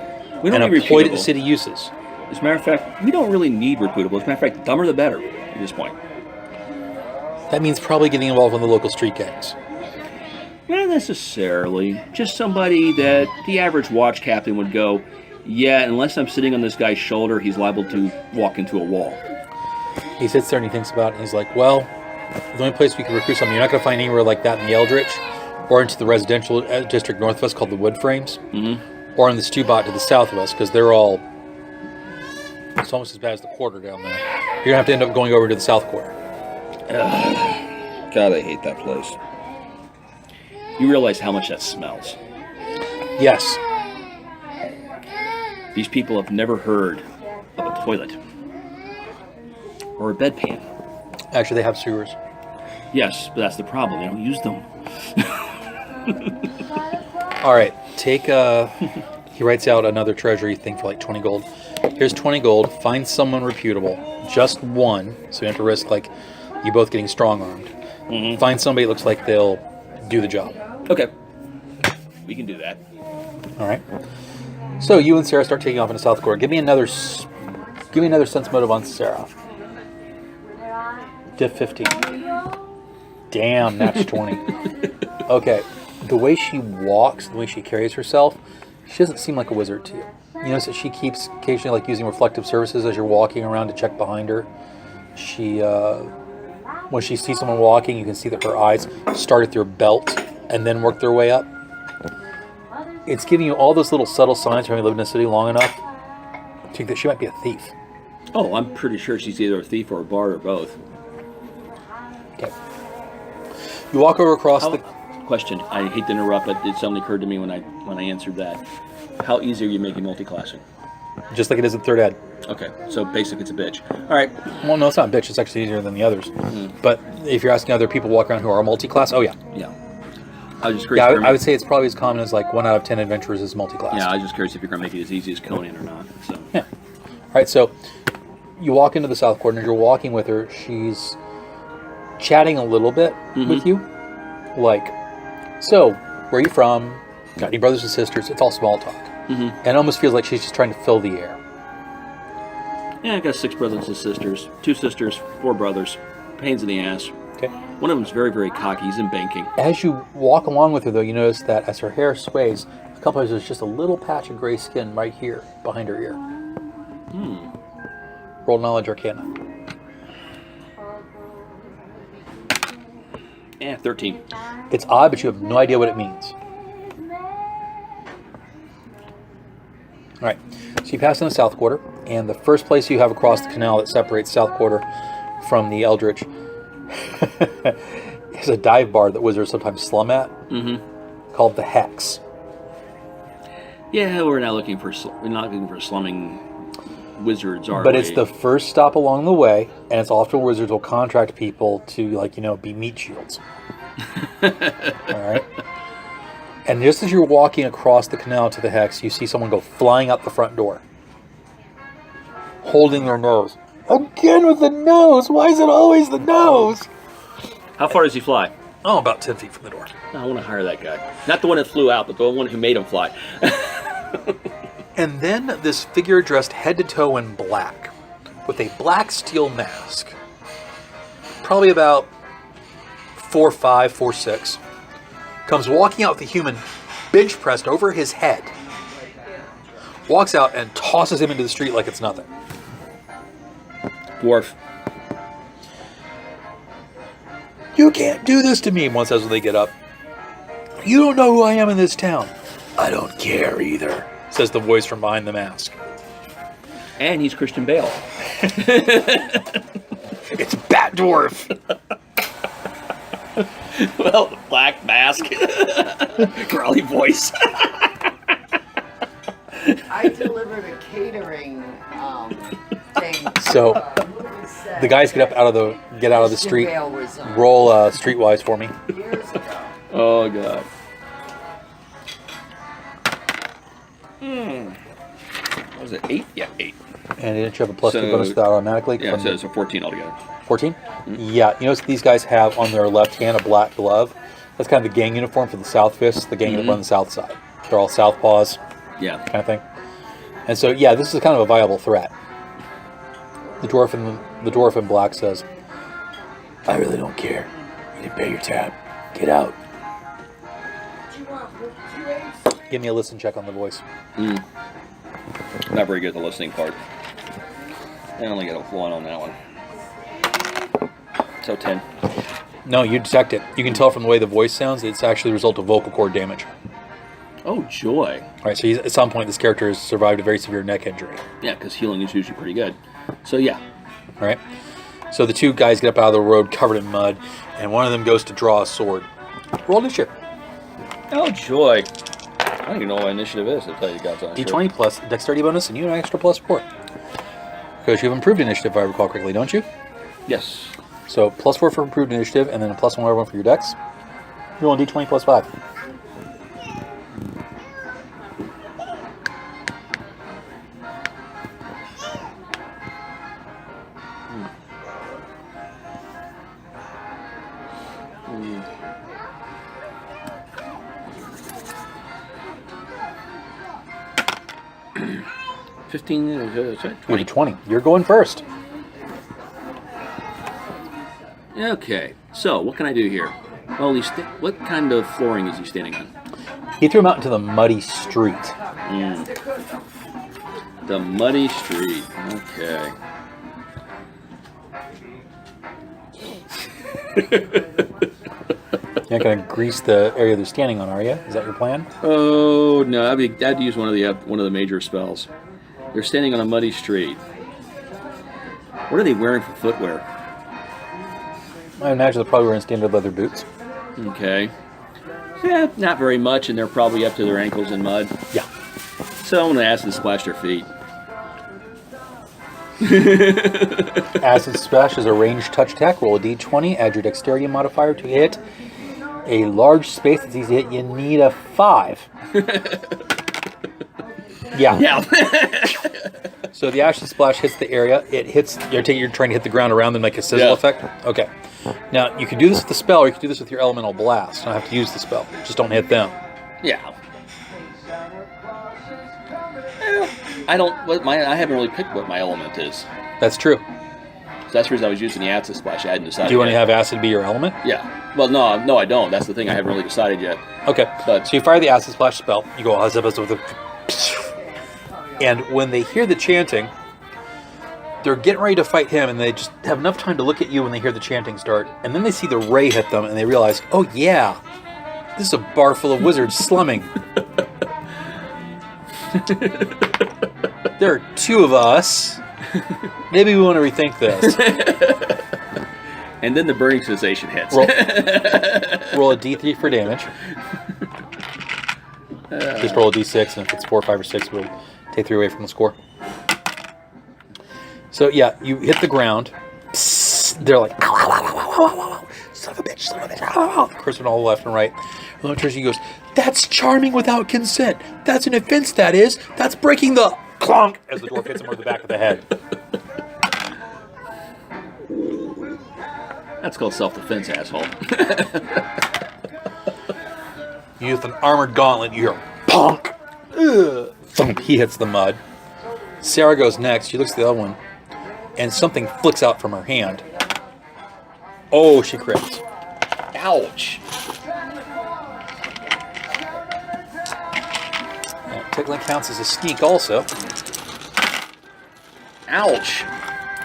and employed it to city uses. As a matter of fact, we don't really need reputable. As a matter of fact, dumber the better at this point. That means probably getting involved in the local street gangs. Not necessarily. Just somebody that the average watch captain would go, yeah, unless I'm sitting on this guy's shoulder, he's liable to walk into a wall. He sits there and he thinks about it, and he's like, well, the only place we can recruit something, you're not going to find anywhere like that in the Eldritch, or into the residential district north of us called the Wood Frames, or in the Stewbot to the south of us, because they're all, it's almost as bad as the quarter down there. You're going to have to end up going over to the south quarter. God, I hate that place. You realize how much that smells. Yes. These people have never heard of a toilet. Or a bedpan. Actually, they have sewers. Yes, but that's the problem. They don't use them. All right, he writes out another treasury thing for like 20 gold. Here's 20 gold. Find someone reputable. Just one, so you don't have to risk like you both getting strong-armed. Find somebody that looks like they'll do the job. Okay. We can do that. All right. So you and Sarah start taking off into South Korea. Give me another sense motive on Sarah. Diff 15. Damn, that's 20. Okay. The way she walks, the way she carries herself, she doesn't seem like a wizard to you. You notice that she keeps occasionally like using reflective surfaces as you're walking around to check behind her. She, when she sees someone walking, you can see that her eyes start at their belt and then work their way up. It's giving you all those little subtle signs from having lived in a city long enough to think that she might be a thief. Oh, I'm pretty sure she's either a thief or a bard or both. Okay. You walk over across the... Question. I hate to interrupt, but it suddenly occurred to me when I answered that. How easy are you making multi-classing? Just like it is in 3rd ed. Okay, so basic, it's a bitch. All right. Well, no, it's not a bitch. It's actually easier than the others. But if you're asking other people walk around who are multi-class, oh yeah. Yeah. I was just curious. Yeah, I would say it's probably as common as like 1 out of 10 adventurers is multi-class. Yeah, I was just curious if you're going to make it as easy as Conan or not. So. Yeah. All right, so you walk into the South Quarter, and as you're walking with her, she's chatting a little bit with you. Like, so, where are you from? Got any brothers and sisters? It's all small talk. And it almost feels like she's just trying to fill the air. Yeah, I got 6 brothers and sisters. 2 sisters, 4 brothers. Pains in the ass. Okay. One of them's very, very cocky. He's in banking. As you walk along with her, though, you notice that as her hair sways, a couple of there's just a little patch of gray skin right here behind her ear. Roll knowledge arcana. Yeah, 13. It's odd, but you have no idea what it means. All right, so you pass in the South Quarter, and the first place you have across the canal that separates South Quarter from the Eldritch is a dive bar that wizards sometimes slum at, called the Hex. Yeah, we're not looking for slumming wizards, are But we? it's the first stop along the way, and it's often wizards will contract people to, be meat shields. All right. And just as you're walking across the canal to the Hex, you see someone go flying out the front door, holding their nose. Again with the nose! Why is it always the nose? How far does he fly? Oh, about 10 feet from the door. I want to hire that guy. Not the one that flew out, but the one who made him fly. And then this figure dressed head to toe in black, with a black steel mask, probably about 4'5", 4'6", comes walking out with a human bench pressed over his head, walks out and tosses him into the street like it's nothing. Dwarf. You can't do this to me, one says when they get up. You don't know who I am in this town. I don't care either, says the voice from behind the mask. And he's Christian Bale. It's Bat Dwarf. Well, black mask. Growly voice. I delivered a catering thing. So the guys get out of the street. Roll streetwise for me. Years ago. Oh, God. What was it, 8? Yeah, 8. And didn't you have a plus 2 So- bonus to that automatically? Yeah, so it's a 14 altogether. 14? Yeah, you notice these guys have on their left hand a black glove. That's kind of the gang uniform for the South Fists, the gang that run the South Side. They're all Southpaws, Yeah. kind of thing. And so, yeah, this is kind of a viable threat. The dwarf in black says, I really don't care. You didn't pay your tab. Get out. Give me a listen check on the voice. Not very good at the listening part. I only got a 1 on that one. So 10. No, you detect it. You can tell from the way the voice sounds, it's actually the result of vocal cord damage. Oh, joy. All right, so at some point, this character has survived a very severe neck injury. Yeah, because healing is usually pretty good. So, yeah. All right. So the two guys get up out of the road covered in mud, and one of them goes to draw a sword. Roll initiative. Oh, joy. I don't even know what initiative is, to tell you guys honestly. D20 plus dexterity bonus, and you an extra plus 4. Because you have improved initiative, if I recall correctly, don't you? Yes. So plus 4 for improved initiative, and then a plus 1 for your dex. You're rolling D20 plus 5. Hmm. 15, 20. 20. You're going first. Okay, so what can I do here? Well, what kind of flooring is he standing on? He threw him out into the muddy street. The muddy street. Okay. You're not going to grease the area they're standing on, are you? Is that your plan? Oh no, I'd use one of the major spells. They're standing on a muddy street. What are they wearing for footwear? I imagine they're probably wearing standard leather boots. Okay. Yeah, not very much, and they're probably up to their ankles in mud. Yeah. So I'm going to ask them to splash their feet. Acid Splash is a ranged touch attack. Roll a d20. Add your dexterity modifier to hit a large space that's easy to hit. You need a 5. Yeah. Yeah. So the Acid Splash hits the area. It hits. You're trying to hit the ground around them like a sizzle Yeah. effect. Okay. Now you can do this with the spell, or you can do this with your elemental blast. You don't have to use the spell. Just don't hit them. Yeah. I haven't really picked what my element is. That's true. So that's the reason I was using the acid splash. I hadn't decided. Do you want to yet. have acid be your element? Yeah. Well, no, I don't. That's the thing. I haven't really decided yet. Okay. But- So you fire the acid splash spell. You go, and when they hear the chanting, they're getting ready to fight him, and they just have enough time to look at you when they hear the chanting start, and then they see the ray hit them, and they realize, oh yeah, this is a bar full of wizards slumming. There are two of us. Maybe we want to rethink this. And then the burning sensation hits. Roll a d3 for damage. Just roll a d6, and if it's 4, 5, or 6, we'll take 3 away from the score. So yeah, you hit the ground. Psst, they're like, ow, ow, ow, ow, ow, ow, ow, son of a bitch, son of a bitch. Ow, ow. Cursing all left and right. And then Trish, he goes, that's charming without consent. That's an offense, that is. That's breaking the clonk as the dwarf hits him over the back of the head. That's called self-defense, asshole. You use an armored gauntlet, you hear punk. Ugh. Thump, he hits the mud. Sarah goes next. She looks at the other one, and something flicks out from her hand. Oh, she crits. Ouch. Tickling counts as a sneak also. Ouch.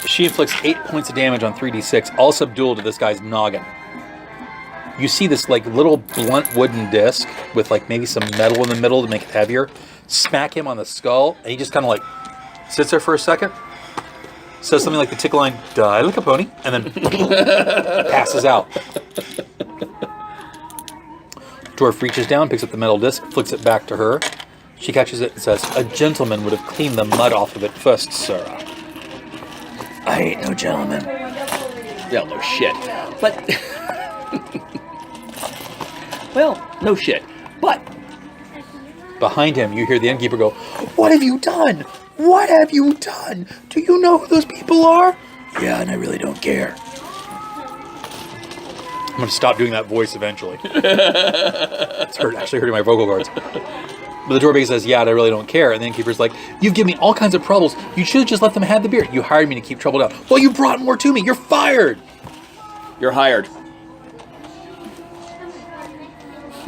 She inflicts 8 points of damage on 3d6, all subdual to this guy's noggin. You see this like little blunt wooden disc with like maybe some metal in the middle to make it heavier. Smack him on the skull, and he just kind of like sits there for a second, says something like the tickle line, die like a pony, and then passes out. Dwarf reaches down, picks up the metal disc, flicks it back to her. She catches it and says, a gentleman would have cleaned the mud off of it first, sir. I ain't no gentleman. Yeah, no shit. But, well, no shit. But, behind him, you hear the innkeeper go, what have you done? What have you done? Do you know who those people are? Yeah, and I really don't care. I'm going to stop doing that voice eventually. It's actually hurting my vocal cords. But the dwarf says, yeah, and I really don't care. And the innkeeper's like, you've given me all kinds of troubles. You should have just let them have the beer. You hired me to keep trouble down. Well, you brought more to me. You're fired. you're hired.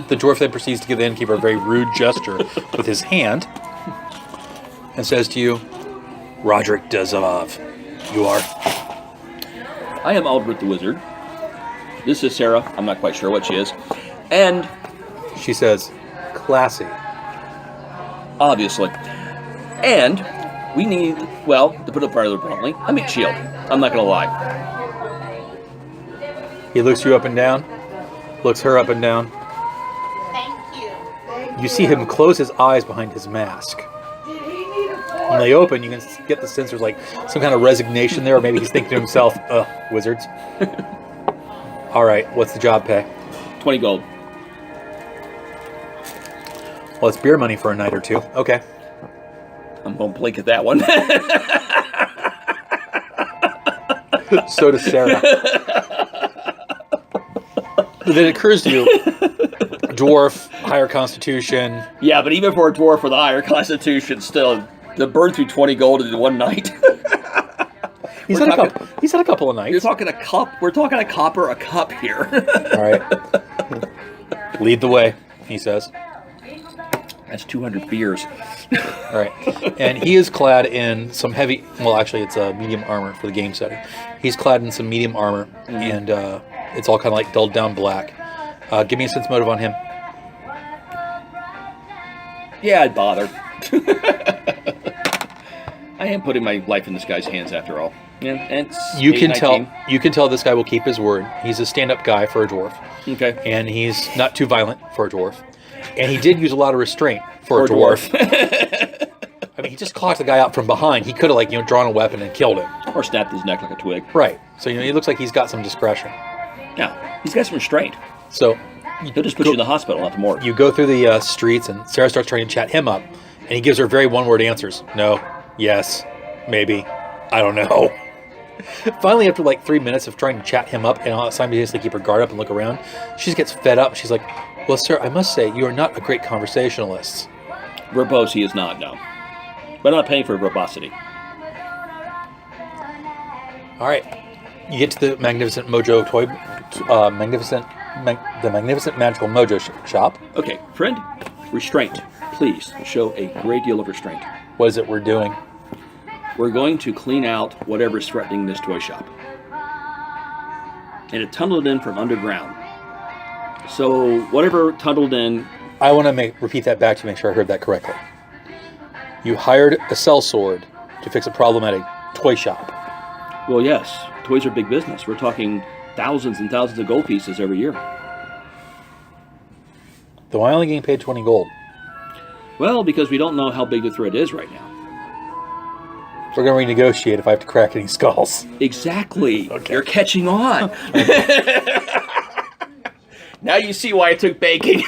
The dwarf then proceeds to give the innkeeper a very rude gesture with his hand and says to you, Roderick Dezov, you are? I am Aldrich the Wizard. This is Sarah. I'm not quite sure what she is. And, She says, classy. obviously. And, we need, well, to put it rather bluntly, a meat shield. I'm not going to lie. He looks you up and down, looks her up and down. You see him close his eyes behind his mask. When they open, you can get the sense there's like some kind of resignation there, or maybe he's thinking to himself, ugh, wizards. All right, what's the job pay? 20 gold. Well, it's beer money for a night or two. Okay. I'm going to blink at that one. So does Sarah. Then it occurs to you, dwarf, higher constitution. Yeah, but even for a dwarf with a higher constitution, still, to burn through 20 gold in one night. He's had a couple of nights. You're talking a cup. We're talking a copper a cup here. All right. Lead the way, he says. That's 200 beers. All right. And he is clad in some heavy, well, actually, it's a medium armor for the game setting. He's clad in some medium armor, and it's all kind of like dulled down black. Give me a sense motive on him. Yeah, I'd bother. I am putting my life in this guy's hands after all. Yeah, and it's You can 19. tell this guy will keep his word. He's a stand-up guy for a dwarf. Okay. And he's not too violent for a dwarf. And he did use a lot of restraint for a dwarf. I mean, he just clocked the guy out from behind. He could have, drawn a weapon and killed him. Or snapped his neck like a twig. Right. So, he looks like he's got some discretion. Yeah, he's got some restraint. So, He'll just put you in the hospital, not the morgue. you go through the streets, and Sarah starts trying to chat him up. And he gives her very one-word answers. No, yes, maybe, I don't know. Finally, after 3 minutes of trying to chat him up and simultaneously keep her guard up and look around, she just gets fed up. She's like, well, sir, I must say, you are not a great conversationalist. Verbose he is not, no. But I'm not paying for verbosity. All right. You get to the Magnificent Mojo toy, the Magnificent Magical Mojo shop. Okay, friend, restraint. Please show a great deal of restraint. What is it we're doing? We're going to clean out whatever's threatening this toy shop. And it tunneled in from underground. So whatever tunneled in. I want to repeat that back to make sure I heard that correctly. You hired a sellsword to fix a problem at a toy shop. Well, yes, toys are big business. We're talking thousands and thousands of gold pieces every year. Though I only getting paid 20 gold. Well, because we don't know how big the threat is right now. We're going to renegotiate if I have to crack any skulls. Exactly. Okay. You're catching on. Now you see why it took baking.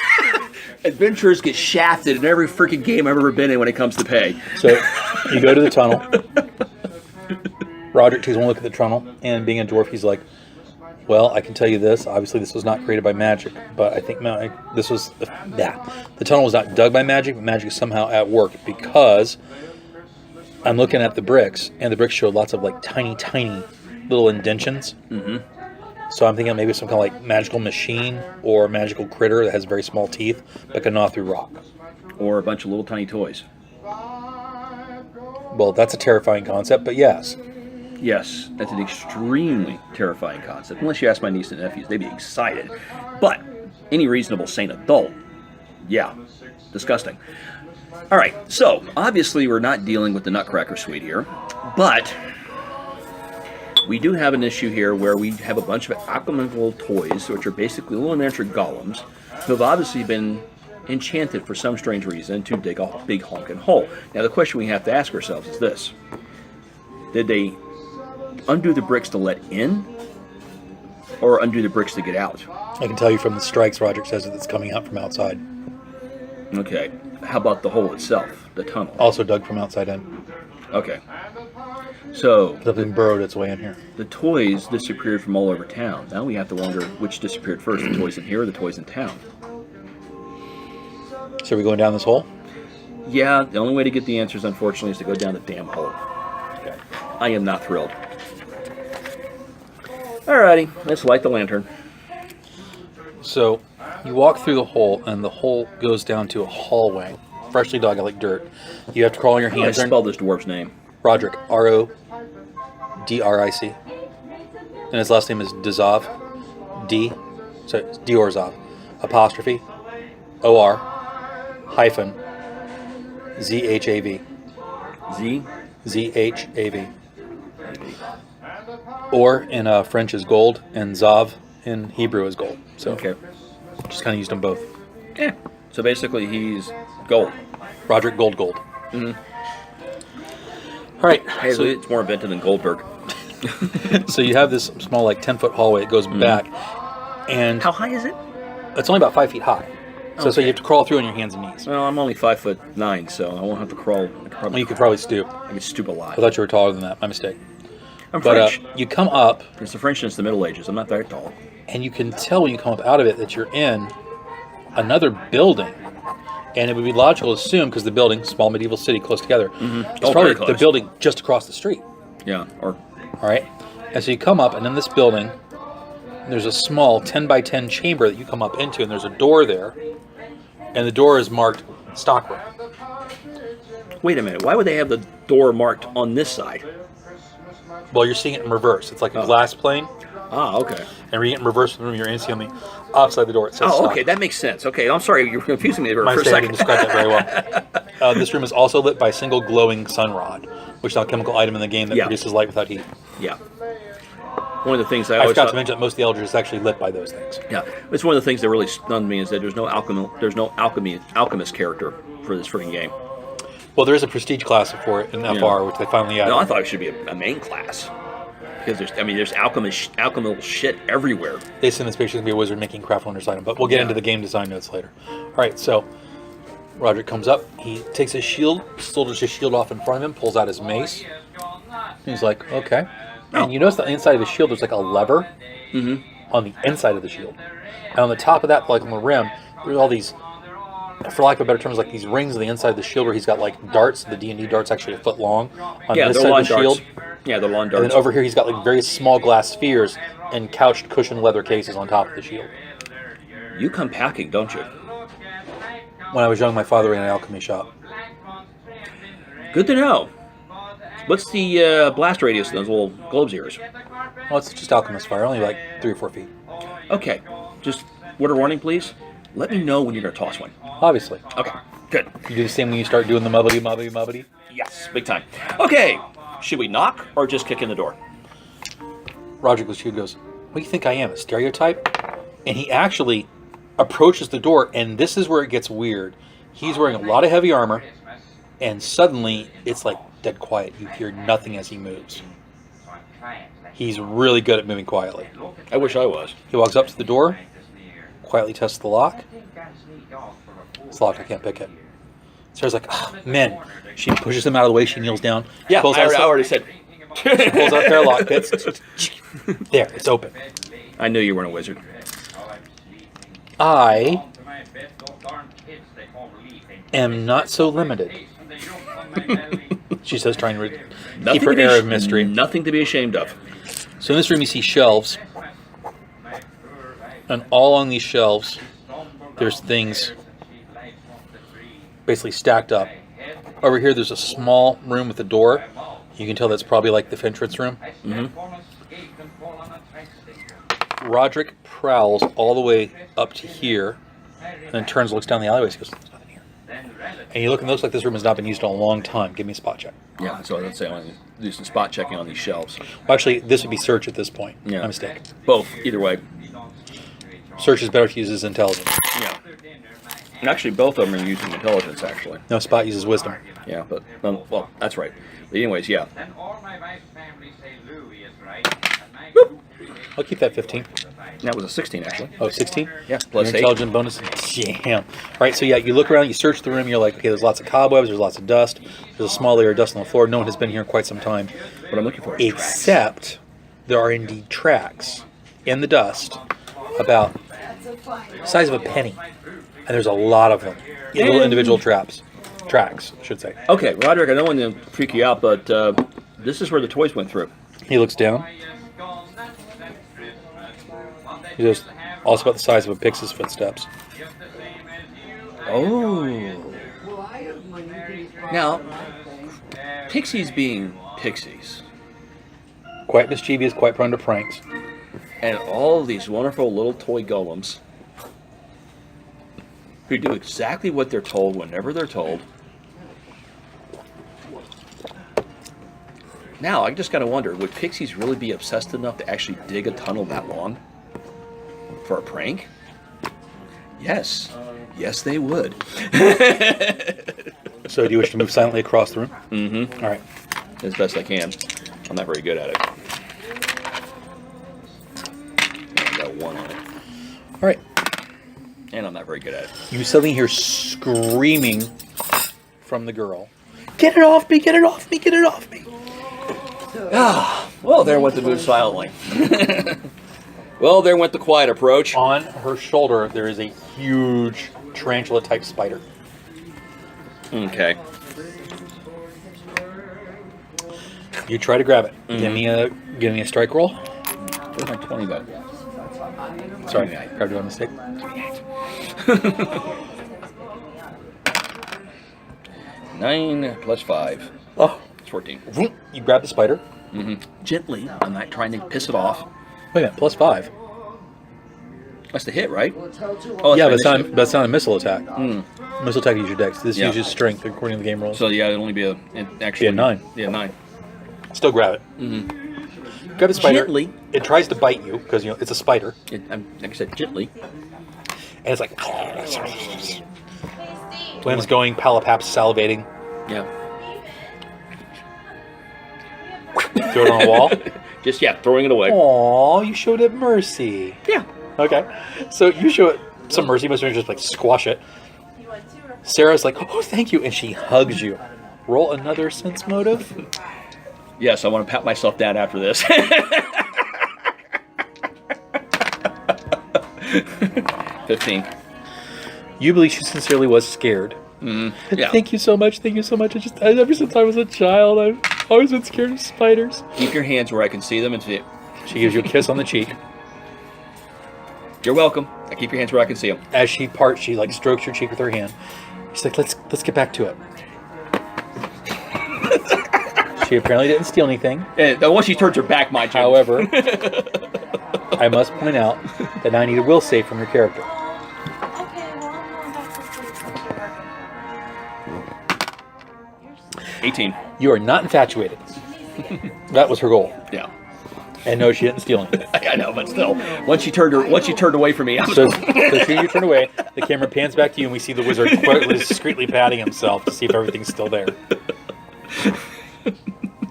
Adventurers get shafted in every freaking game I've ever been in when it comes to pay. So you go to the tunnel. Roderick takes one look at the tunnel, and being a dwarf, he's like, well, I can tell you this. Obviously, this was not created by magic, but I think this was... The tunnel was not dug by magic, but magic is somehow at work, because I'm looking at the bricks, and the bricks show lots of like tiny, tiny little indentions. Mm-hmm. So I'm thinking maybe some kind of like magical machine or magical critter that has very small teeth but can gnaw through rock. Or a bunch of little tiny toys. Well, that's a terrifying concept, but yes. Yes, that's an extremely terrifying concept. Unless you ask my niece and nephews, they'd be excited. But any reasonable sane adult, yeah, disgusting. All right, so obviously we're not dealing with the Nutcracker Suite here, but we do have an issue here where we have a bunch of alchemical toys, which are basically little miniature golems, who have obviously been enchanted for some strange reason to dig a big honking hole. Now the question we have to ask ourselves is this: did they undo the bricks to let in, or undo the bricks to get out? I can tell you from the strikes, Roderick says that it's coming out from outside. Okay, how about the hole itself, the tunnel? Also dug from outside in. Okay, so Something burrowed its way in here. the toys disappeared from all over town. Now we have to wonder which disappeared first, the toys in here or the toys in town. So are we going down this hole? Yeah, the only way to get the answers, unfortunately, is to go down the damn hole. Okay. I am not thrilled. Alrighty, let's light the lantern. So you walk through the hole, and the hole goes down to a hallway, freshly dug like dirt. You have to crawl on your How do I hands. spell this dwarf's name? Roderick, R-O-D-R-I-C. And his last name is Dizov, Diorzov, apostrophe, O-R, hyphen, Z-H-A-V. Z? Z-H-A-V. Or in French is gold, and Zav in Hebrew is gold. So Okay. just kind of used them both. Yeah. So basically, he's gold. Roderick Gold. Mm-hmm. All right. Hey, So, it's more inventive than Goldberg. so you have this small, like 10-foot hallway. It goes back, and How high is it? it's only about 5 feet high. So Okay. you have to crawl through on your hands and knees. Well, I'm only 5'9", so I won't have to crawl. Well, you could probably stoop. I could stoop a lot. I thought you were taller than that. My mistake. I'm But French. you come up, It's the French since the Middle Ages. I'm not that tall. and you can tell when you come up out of it that you're in another building. And it would be logical to assume, because the building, small medieval city close together, it's Oh, probably very the close. building just across the street. Yeah, or All right? And so you come up, and in this building, there's a small 10 by 10 chamber that you come up into, and there's a door there. And the door is marked stockroom. wait a minute. Why would they have the door marked on this side? Well, you're seeing it in reverse. It's like a Oh. glass plane. Ah, okay. And reading it in reverse from the room, you're seeing on the outside the door. It says Oh, stock. okay. That makes sense. Okay, I'm sorry. You're confusing me there My for a mistake, I didn't second. describe that very well. This room is also lit by a single glowing sun rod, which is a chemical item in the game that Yeah. produces light without heat. Yeah. One of the things I I always forgot thought, to mention that most of the elders is actually lit by those things. yeah, it's one of the things that really stunned me is that there's no alchemist character for this freaking game. Well, there is a prestige class for it in FR, which they finally added. No, I thought it should be a main class because there's alchemical shit everywhere. They send this picture to be a wizard making craft wonders item, but we'll get Yeah. into the game design notes later. All right, so Roderick comes up. He takes his shield, soldiers his shield off in front of him, pulls out his mace. He's like, okay. And you notice that on the inside of his shield, there's like a lever on the inside of the shield. And on the top of that, like on the rim, there's all these for lack of a better term, is like these rings on the inside of the shield where he's got like darts. The D&D dart's actually a foot long on Yeah, this they're side lawn of the darts. shield. Yeah, they're lawn And darts. then over here he's got like very small glass spheres and couched cushioned leather cases on top of the shield. You come packing, don't you? When I was young, my father ran an alchemy shop. Good to know. What's the blast radius of those little globes of yours? Well, it's just alchemist fire, only like 3 or 4 feet. Okay, just word of warning, please. Let me know when you're going to toss one. Obviously. Okay, good. You do the same when you start doing the mubbity. Yes, big time. Okay, should we knock or just kick in the door? Roger Glashue goes, what do you think I am, a stereotype? And he actually approaches the door, and this is where it gets weird. He's wearing a lot of heavy armor, and suddenly it's like dead quiet. You hear nothing as he moves. He's really good at moving quietly. I wish I was. He walks up to the door, quietly tests the lock. It's locked, I can't pick it. Sarah's like, oh, men. She pushes him out of the way, she kneels down. Yeah, pulls I out already said. She pulls out their lock bits. There, it's open. I knew you weren't a wizard. I am not so limited. She says, trying to keep her air of mystery. Nothing to be ashamed of. So in this room you see shelves. And all on these shelves, there's things basically stacked up. Over here there's a small room with a door. You can tell that's probably like the entrance room. Mm-hmm. Roderick prowls all the way up to here, and then turns, looks down the alleyway, and goes, there's nothing here. And you look, and it looks like this room has not been used in a long time. Give me a spot check. Yeah, so let's say I want to do some spot checking on these shelves. Well, actually, this would be search at this point. Yeah. My mistake. Both, either way. Search is better if he uses intelligence. Yeah. And actually, both of them are using intelligence, actually. No, spot uses wisdom. Yeah, but, well, that's right. But anyways, yeah. I'll keep that 15. That was a 16, actually. Oh, 16? Yeah, plus Your 8. intelligence bonus. Damn. All right, so yeah, you look around, you search the room, you're like, okay, there's lots of cobwebs, there's lots of dust, there's a small layer of dust on the floor. No one has been here in quite some time. What I'm looking for is tracks. Except there are indeed tracks in the dust about the size of a penny. And there's a lot of them. Little individual tracks, I should say. Okay, Roderick, I don't want to freak you out, but this is where the toys went through. He looks down. He goes, also about the size of a pixie's footsteps. Oh. Now, pixies being pixies, Quite mischievous, quite prone to pranks. and all these wonderful little toy golems who do exactly what they're told whenever they're told. Now, I just gotta wonder, would pixies really be obsessed enough to actually dig a tunnel that long for a prank? Yes. Yes, they would. So do you wish to move silently across the room? Mm-hmm. All right. As best I can. I'm not very good at it. I got 1 on it. All right. And I'm not very good at it. You suddenly hear screaming from the girl. Get it off me, get it off me, get it off me. Ah, well, there went the move silently. Well, there went the quiet approach. On her shoulder, there is a huge tarantula-type spider. Okay. You try to grab it. Mm-hmm. Give me a strike roll. Where's my 20 go? Sorry, I grabbed it by mistake. 9 plus 5. Oh, It's 14. you grab the spider. Mm-hmm. Gently. I'm not trying to piss it off. Wait a minute, plus 5. That's the hit, right? Oh, Yeah, my but that's not a missile attack. Mm. Missile attack uses your dex. This Yeah. uses strength according to the game rules. So yeah, it'd only be actually 9. Yeah, 9. Still grab it. Mm-hmm. Grab the spider. Gently. It tries to bite you because it's a spider, Like I said, gently. and it's like limbs going, palipaps salivating. Yeah. Throw it on a wall. Just throwing it away. Aw, you showed it mercy. Yeah. Okay, so you show it some mercy, but just like squash it. Sarah's like, oh, thank you, and she hugs you. Roll another sense motive. Yes, I want to pat myself down after this. 15. You believe she sincerely was scared. Yeah. Thank you so much. Thank you so much. Ever since I was a child, I've always been scared of spiders. Keep your hands where I can see them and see it. She gives you a kiss on the cheek. You're welcome. I keep your hands where I can see them. As she parts, she like strokes your cheek with her hand. She's like, let's get back to it. She apparently didn't steal anything. And once she turns her back, my turn. However, I must point out that I need a will save from your character. Okay, well, I'm going back to sleep. You're 18. You are not infatuated. That was her goal. Yeah. And no, she didn't steal anything. I know, but still, once she turned away from me, I was So soon you turn away, the camera pans back to you, and we see the wizard discreetly patting himself to see if everything's still there.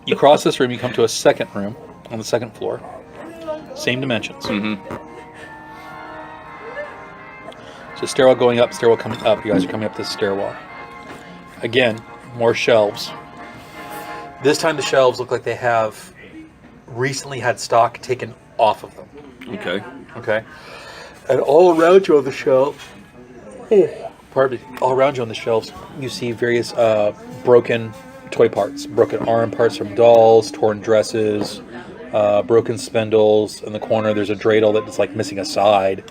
You cross this room, you come to a second room on the second floor. Same dimensions. So stairwell going up, stairwell coming up. You guys are coming up this stairwell. Again, more shelves. This time the shelves look like they have recently had stock taken off of them. Okay. Okay. And all around you on the shelf, pardon me, all around you on the shelves, you see various broken toy parts, broken arm parts from dolls, torn dresses, broken spindles. In the corner, there's a dreidel that's like missing a side,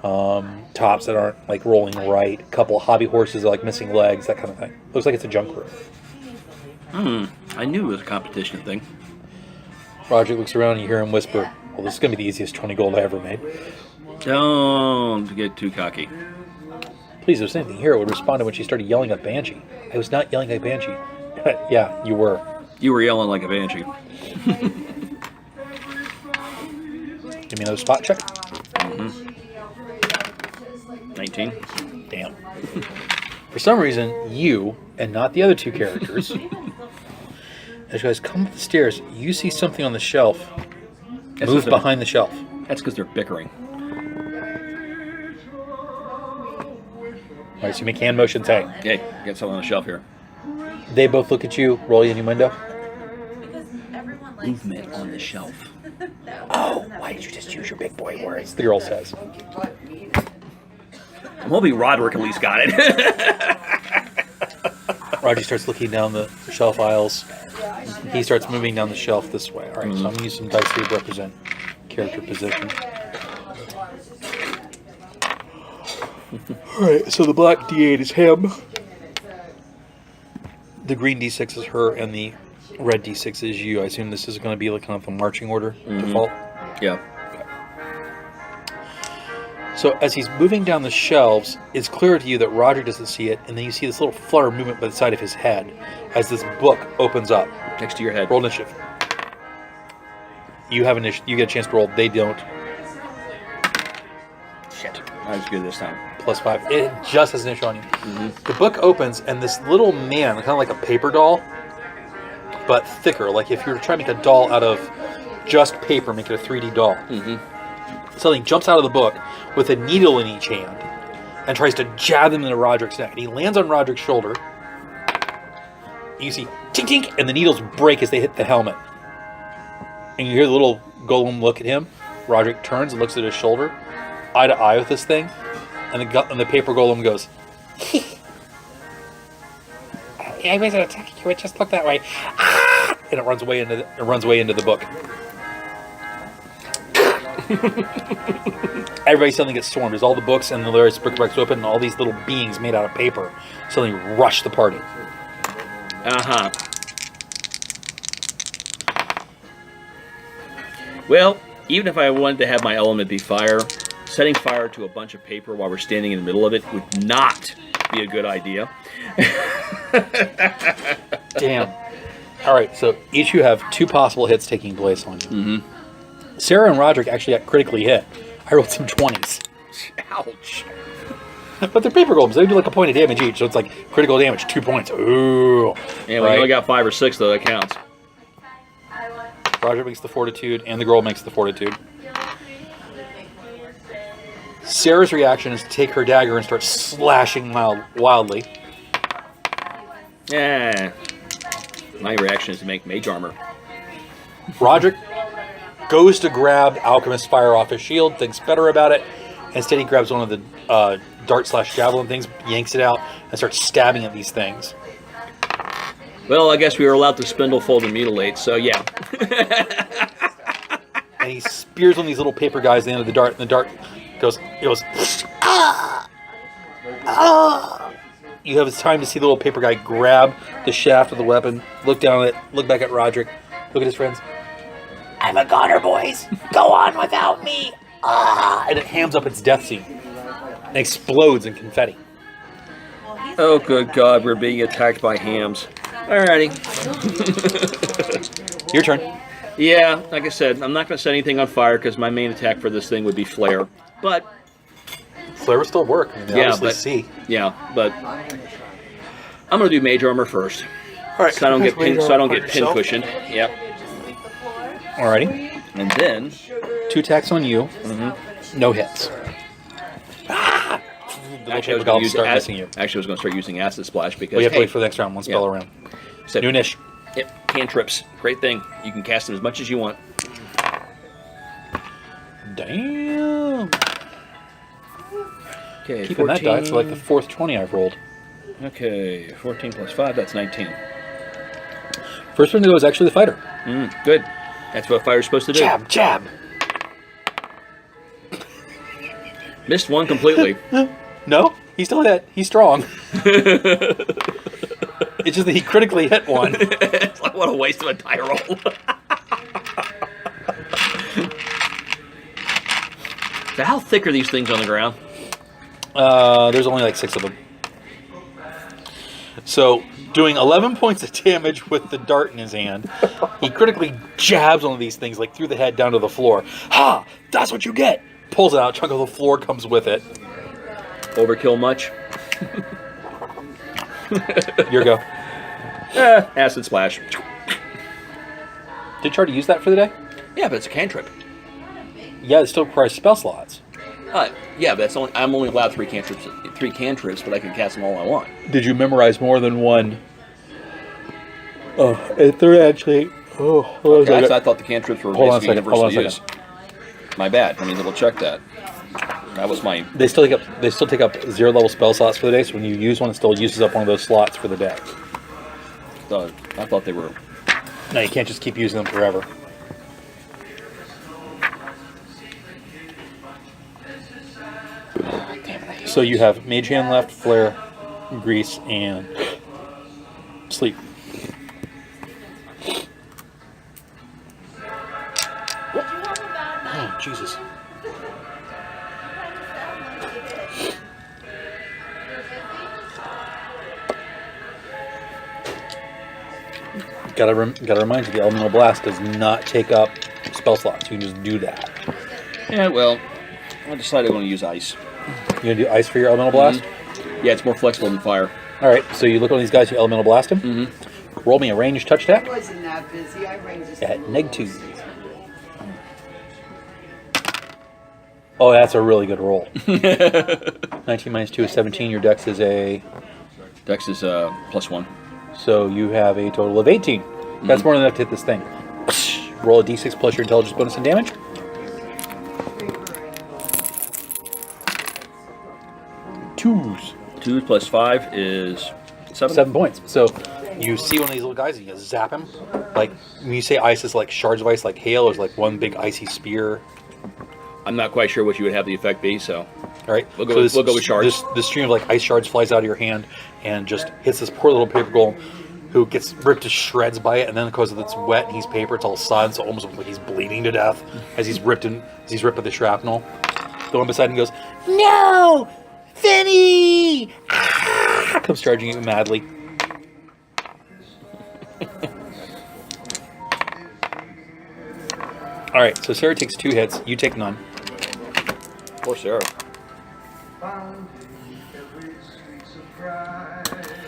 tops that aren't like rolling right, a couple of hobby horses that are like missing legs, that kind of thing. Looks like it's a junk room. I knew it was a competition thing. Roger looks around and you hear him whisper, well, this is going to be the easiest 20 gold I ever made. Don't get too cocky. Please, if there's anything here, it would respond to when she started yelling at Banshee. I was not yelling at Banshee. Yeah, you were. You were yelling like a banshee. Give me another spot check. 19. Damn. For some reason, you, and not the other two characters, as you guys come up the stairs, you see something on the shelf move behind the shelf. That's because they're bickering. All right, so you make hand motions. Hey, Hey, get something on the shelf here. they both look at you. Roll your innuendo. because everyone likes Movement on the shelf. Oh, why did you just use your big boy words? The girl says. Well, be Roderick at least got it. Roger starts looking down the shelf aisles. He starts moving down the shelf this way. All right, so I'm going to use some dice here to represent character position. All right, so the black D8 is him. The green D6 is her, and the red D6 is you. I assume this is going to be like kind of the marching order default. Yeah. So as he's moving down the shelves, it's clear to you that Roger doesn't see it, and then you see this little flutter movement by the side of his head as this book opens up. Next to your head. Roll initiative. You have you get a chance to roll. They don't. Shit. I was good this time. +5. It just has initial on you. The book opens, and this little man, kind of like a paper doll, but thicker. Like if you were trying to make a doll out of just paper, make it a 3D doll. Something jumps out of the book with a needle in each hand and tries to jab them into Roderick's neck. And he lands on Roderick's shoulder. You see tink tink, and the needles break as they hit the helmet. And you hear the little golem look at him. Roderick turns and looks at his shoulder, eye to eye with this thing. And the paper golem goes, I wasn't attacking you, it just looked that way. Ah! And it runs away into the book. Everybody suddenly gets swarmed as all the books and the various brickbacks open, and all these little beings made out of paper suddenly rush the party. Well, even if I wanted to have my element be fire, setting fire to a bunch of paper while we're standing in the middle of it would not be a good idea. Damn. All right, so each of you have 2 possible hits taking place on you. Sarah and Roderick actually got critically hit. I rolled some 20s. Ouch. But they're paper golems. They do like a point of damage each, so it's like critical damage, 2 points. Ooh. Yeah, we only got 5 or 6, though. That counts. Roger makes the fortitude, and the girl makes the fortitude. Sarah's reaction is to take her dagger and start slashing wildly. Yeah. My reaction is to make mage armor. Roderick goes to grab Alchemist's fire off his shield, thinks better about it. Instead, he grabs one of the dart/javelin things, yanks it out, and starts stabbing at these things. Well, I guess we were allowed to spindle, fold, and mutilate, so yeah. And he spears one of these little paper guys at the end of the dart, and the dart goes, ah! Ah! You have time to see the little paper guy grab the shaft of the weapon, look down at it, look back at Roderick, look at his friends. I'm a goner, boys. Go on without me. Ah! And it hams up its death scene and explodes in confetti. Oh, good God, we're being attacked by hams. Alrighty. Your turn. Yeah, like I said, I'm not going to set anything on fire because my main attack for this thing would be flare. But Flare will still work. I mean, yeah, obviously but I'm going to do mage armor first, All right. so I don't get pin cushioned. Yep. Alrighty. And then 2 attacks on you. No hits. Ah! The actually, I paper was going to goblins use start missing you. Actually, I was going to start using acid splash because We have to hey, wait for the next round. One spell around. except- Noonish. Yep, cantrips, great thing. You can cast them as much as you want. Damn. Okay, Keeping that die for like the 4th 20 I've rolled. Okay, 14 plus 5, that's 19. First one to go is actually the fighter. Good. That's what fire's supposed to do. Jab, jab. Missed one completely. No, he's still hit. He's strong. It's just that he critically hit one. It's like, what a waste of a die roll. So how thick are these things on the ground? There's only like 6 of them. So, doing 11 points of damage with the dart in his hand, he critically jabs one of these things like through the head down to the floor. Ha! That's what you get! Pulls it out, a chunk of the floor comes with it. Overkill much? Your go. Acid splash. Did you try to use that for the day? Yeah, but it's a cantrip. Yeah, it still requires spell slots. Yeah, but I'm only allowed 3 cantrips, but I can cast them all I want. Did you memorize more than one? Oh, and they're actually. Oh, hold on a Okay, second. I thought the cantrips were Hold on a basically second, hold on a universal use. My bad. Let me double check that. That was my. They still take up 0 level spell slots for the day. So when you use one, it still uses up one of those slots for the day. I thought they were. No, you can't just keep using them forever. So you have Mage Hand left, Flare, Grease, and Sleep. Oh, Jesus. Gotta remind you, the Elemental Blast does not take up spell slots. You can just do that. Yeah, well, I decided I want to use ice. You gonna do Ice for your Elemental Blast? Yeah, it's more flexible than fire. Alright, so you look at these guys, you Elemental Blast them. Roll me a ranged touch attack I wasn't that busy. I rang just at -2. Oh, that's a really good roll. 19 minus 2 is 17. Your dex is a... Dex is +1. So you have a total of 18. That's more than enough to hit this thing. Roll a d6 plus your intelligence bonus and damage. Twos. 2 plus 5 is 7. 7 points. So you see one of these little guys and you zap him. Like, when you say ice is like shards of ice, like hail, is like one big icy spear. I'm not quite sure what you would have the effect be, so. All right, We'll go with shards. This stream of like ice shards flies out of your hand and just hits this poor little paper golem, who gets ripped to shreds by it. And then because it's wet and he's paper, it's all sun, so it almost looks like he's bleeding to death as he's ripped with the shrapnel. The one beside him goes, "No, Finny!" Ah! Comes charging you madly. All right, so Sarah takes 2 hits. You take none. Poor Sarah.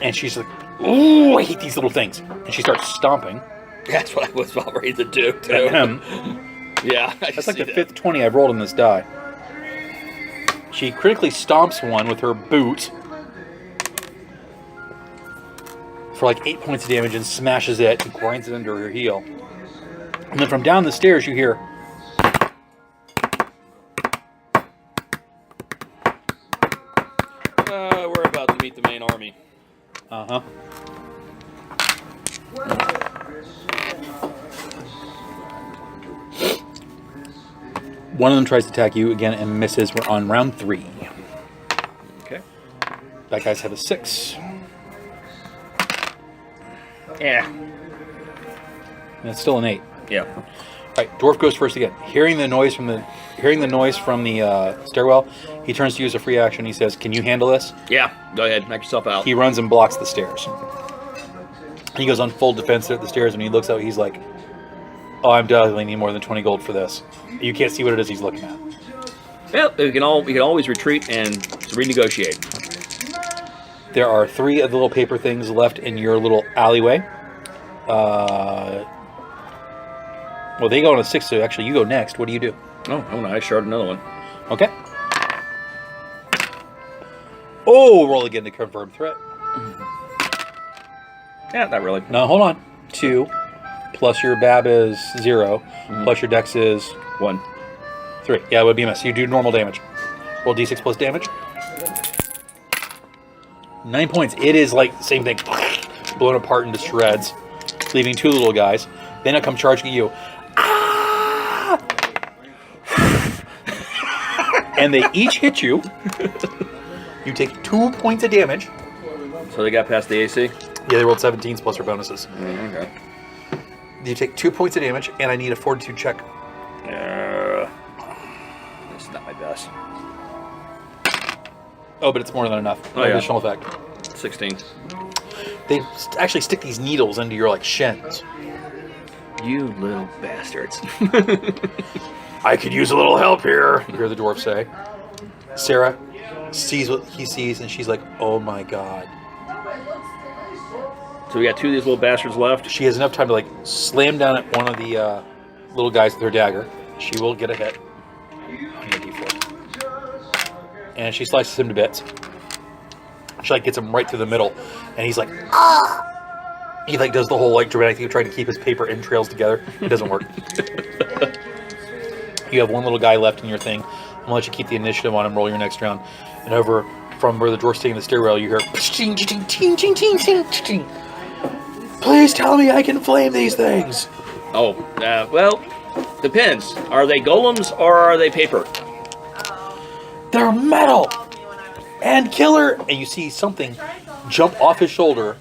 And she's like, "Ooh, I hate these little things." And she starts stomping. That's what I was about ready to do, too. At him. Yeah, That's like the 5th 20 I've rolled on this die. She critically stomps one with her boot for like 8 points of damage and smashes it and grinds it under her heel. And then from down the stairs you hear... Uh-huh. One of them tries to attack you again and misses. We're on round 3. Okay. That guy's have a 6. Yeah. And it's still an 8. Yeah. All right, dwarf goes first again. Hearing the noise from the stairwell, he turns to use a free action. He says, "Can you handle this?" Yeah. Go ahead. Knock yourself out. He runs and blocks the stairs. He goes on full defense at the stairs, and he looks out. He's like, "Oh, I'm definitely need more than 20 gold for this." You can't see what it is he's looking at. Well, we can always retreat and renegotiate. There are 3 of the little paper things left in your little alleyway. Well, they go on a 6, so actually you go next. What do you do? Oh no! I shard another one. Okay. Oh, roll again to confirm threat. Yeah, not really. No, hold on. 2 plus your BAB is 0 plus your dex is 1. 3. Yeah, it would be a miss. You do normal damage. Roll d6 plus damage. 9 points. It is like the same thing. Blown apart into shreds, leaving 2 little guys. Then I come charging at you. Ah! And they each hit you. You take 2 points of damage. So they got past the AC? Yeah, they rolled 17s plus their bonuses. Okay. You take 2 points of damage, and I need a fortitude check. This is not my best. Oh, but it's more than enough. Oh, yeah. Additional effect. 16. They actually stick these needles into your like shins. You little bastards. I could use a little help here, you hear the dwarf say. Sarah sees what he sees, and she's like, "Oh my god." So we got 2 of these little bastards left. She has enough time to like slam down at one of the little guys with her dagger. She will get a hit. On the d4. And she slices him to bits. She like gets him right through the middle, and he's like, "Ah!" He like does the whole like dramatic thing of trying to keep his paper entrails together. It doesn't work. You have 1 little guy left in your thing. I'm gonna let you keep the initiative on him. Roll your next round. And over from where the dwarf's sitting in the stairwell, you hear, "Ching, ching, ching, ching, ching, ching, ching. Please tell me I can flame these things." Oh, well, depends. Are they golems or are they paper? They're metal and killer. And you see something jump off his shoulder,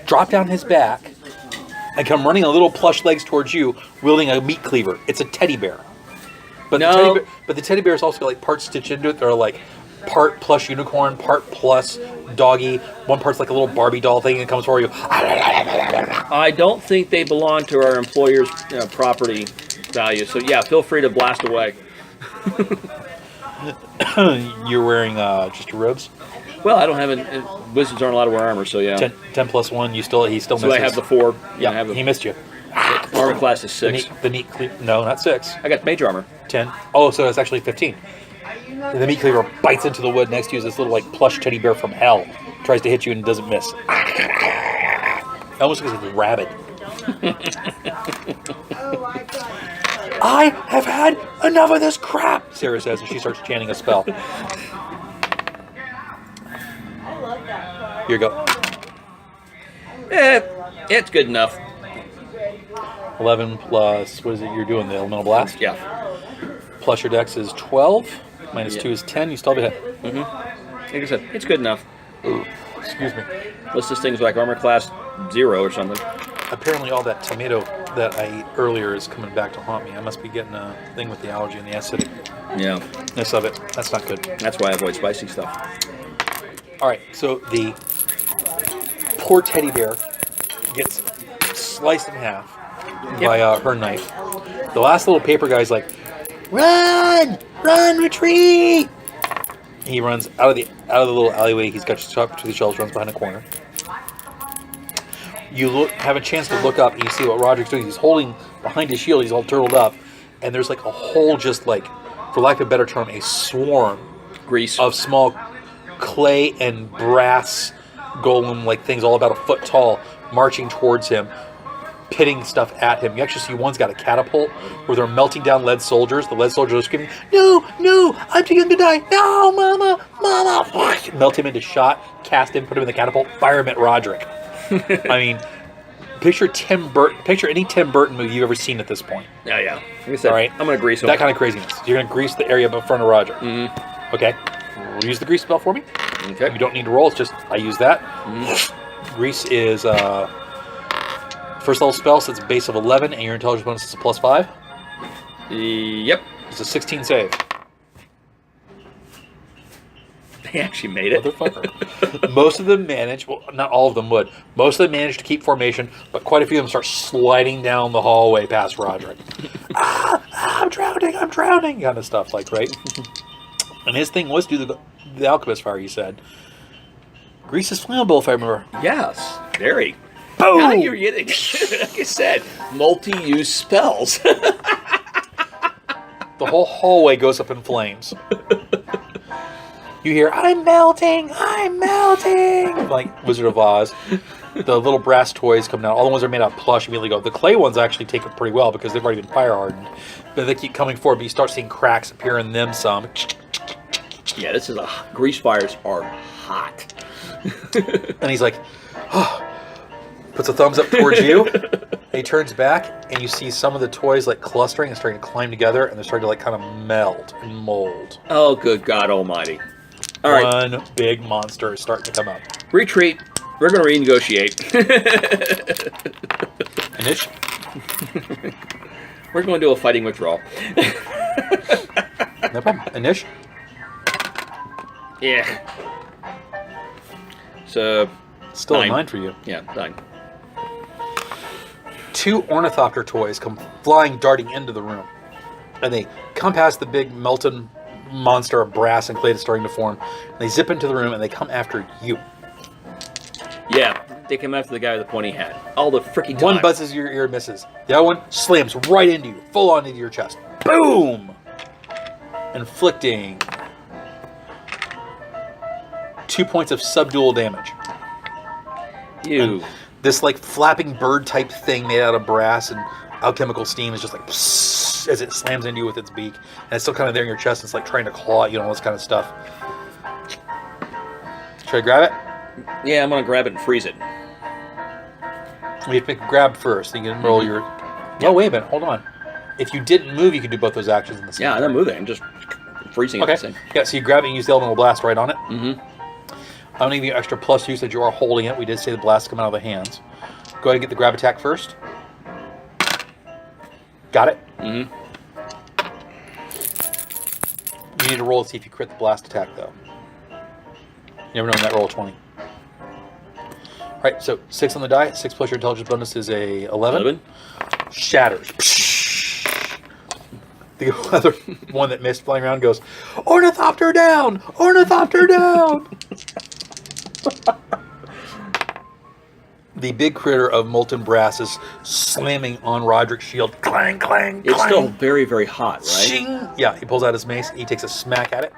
drop down his back, and come running on little plush legs towards you, wielding a meat cleaver. It's a teddy bear. But No. the teddy bear is also got like parts stitched into it. They're like part plush unicorn, part plus doggy. One part's like a little Barbie doll thing and comes for you. I don't think they belong to our employer's property value. So yeah, feel free to blast away. You're wearing just your robes. Well, I don't have wizards aren't allowed to wear armor, so yeah. 10 plus 1. He still misses. So I have the 4. Yeah, I have the he missed you. armor class is 6. The neat no, not 6. I got mage armor. 10. Oh, so it's actually 15. The meat cleaver bites into the wood next to you as this little like plush teddy bear from hell tries to hit you and doesn't miss. It almost looks like a rabbit. I have had enough of this crap, Sarah says, and she starts chanting a spell. Here you go. It's good enough. 11 plus, what is it you're doing, the elemental blast? Yeah. Plus your dex is 12, minus Yeah. 2 is 10, you still have a hit. Like I said, it's good enough. Excuse me. Unless this thing's like armor class 0 or something. Apparently all that tomato that I ate earlier is coming back to haunt me. I must be getting a thing with the allergy and the acidness Yeah. of it. That's not good. That's why I avoid spicy stuff. All right, so the poor teddy bear gets sliced in half by her knife. The last little paper guy's like, "Run! Run! Retreat!" He runs out of the little alleyway. He's got stuck to the shelves, runs behind a corner. You have a chance to look up, and you see what Roderick's doing. He's holding behind his shield. He's all turtled up, and there's like a whole, just like, for lack of a better term, a swarm Grease. of small clay and brass golem like things all about a foot tall marching towards him. pitting stuff at him. You actually see one's got a catapult where they're melting down lead soldiers. The lead soldiers are screaming, "No, no, I'm too young to die. No, mama, mama." Melt him into shot, cast him, put him in the catapult, fire him at Roderick. I mean, picture any Tim Burton movie you've ever seen at this point. Yeah. Like I said, All right. I'm going to grease him. That kind of craziness. You're going to grease the area in front of Roger. Mm-hmm. Okay. Use the grease spell for me. Okay. You don't need to roll. It's just I use that. Mm-hmm. Grease is first level spell, so it's a base of 11, and your intelligence bonus is a +5. Yep. It's a 16 save. They actually made it. Motherfucker. Most of them manage, well, not all of them would. Most of them manage to keep formation, but quite a few of them start sliding down the hallway past Roderick. I'm drowning, kind of stuff, like, right? And his thing was do the alchemist fire, he said. Grease is flammable, if I remember. Yes. Very. Boom! Now you're getting, like I said, multi-use spells. The whole hallway goes up in flames. You hear, I'm melting, like Wizard of Oz. The little brass toys come down. All the ones that are made out of plush immediately go. The clay ones actually take it pretty well because they've already been fire hardened. But they keep coming forward, but you start seeing cracks appear in them some. Yeah, grease fires are hot. And he's like, oh, puts a thumbs up towards you. And he turns back, and you see some of the toys like clustering and starting to climb together, and they're starting to like kind of meld and mold. Oh, good God Almighty! All right, one big monster is starting to come up. Retreat. We're going to renegotiate. Anish? We're going to do a fighting withdrawal. No problem. Anish? Yeah. So, Still 9. a 9 for you. Yeah, 9. 2 ornithopter toys come flying, darting into the room. And they come past the big melted monster of brass and clay that's starting to form. And they zip into the room, and they come after you. Yeah, they come after the guy with the pointy hat. All the freaking time. One buzzes your ear and misses. The other one slams right into you, full on into your chest. Boom! Inflicting 2 points of subdual damage. You. This like flapping bird type thing made out of brass and alchemical steam is just like psst, as it slams into you with its beak, and it's still kind of there in your chest. It's like trying to claw at you and all this kind of stuff. Should I grab it? Yeah, I'm going to grab it and freeze it. You have to grab first. You can roll your. Oh, wait a minute. Hold on. If you didn't move, you could do both those actions in the same. Yeah, I'm not moving. I'm just freezing Okay. it. Yeah, so you grab it and use the elemental blast right on it. Mm-hmm. I'm going to give you extra +2 since you are holding it. We did say the blast coming out of the hands. Go ahead and get the grab attack first. Got it? Mm-hmm. You need to roll to see if you crit the blast attack, though. You never know when that roll 20. All right, so 6 on the die. 6 plus your intelligence bonus is a 11. Shatters. The other one that missed flying around goes, Ornithopter down! Ornithopter down! The big critter of molten brass is slamming on Roderick's shield. Clang, clang, clang. It's still very, very hot, right? Shing! Yeah, he pulls out his mace. He takes a smack at it.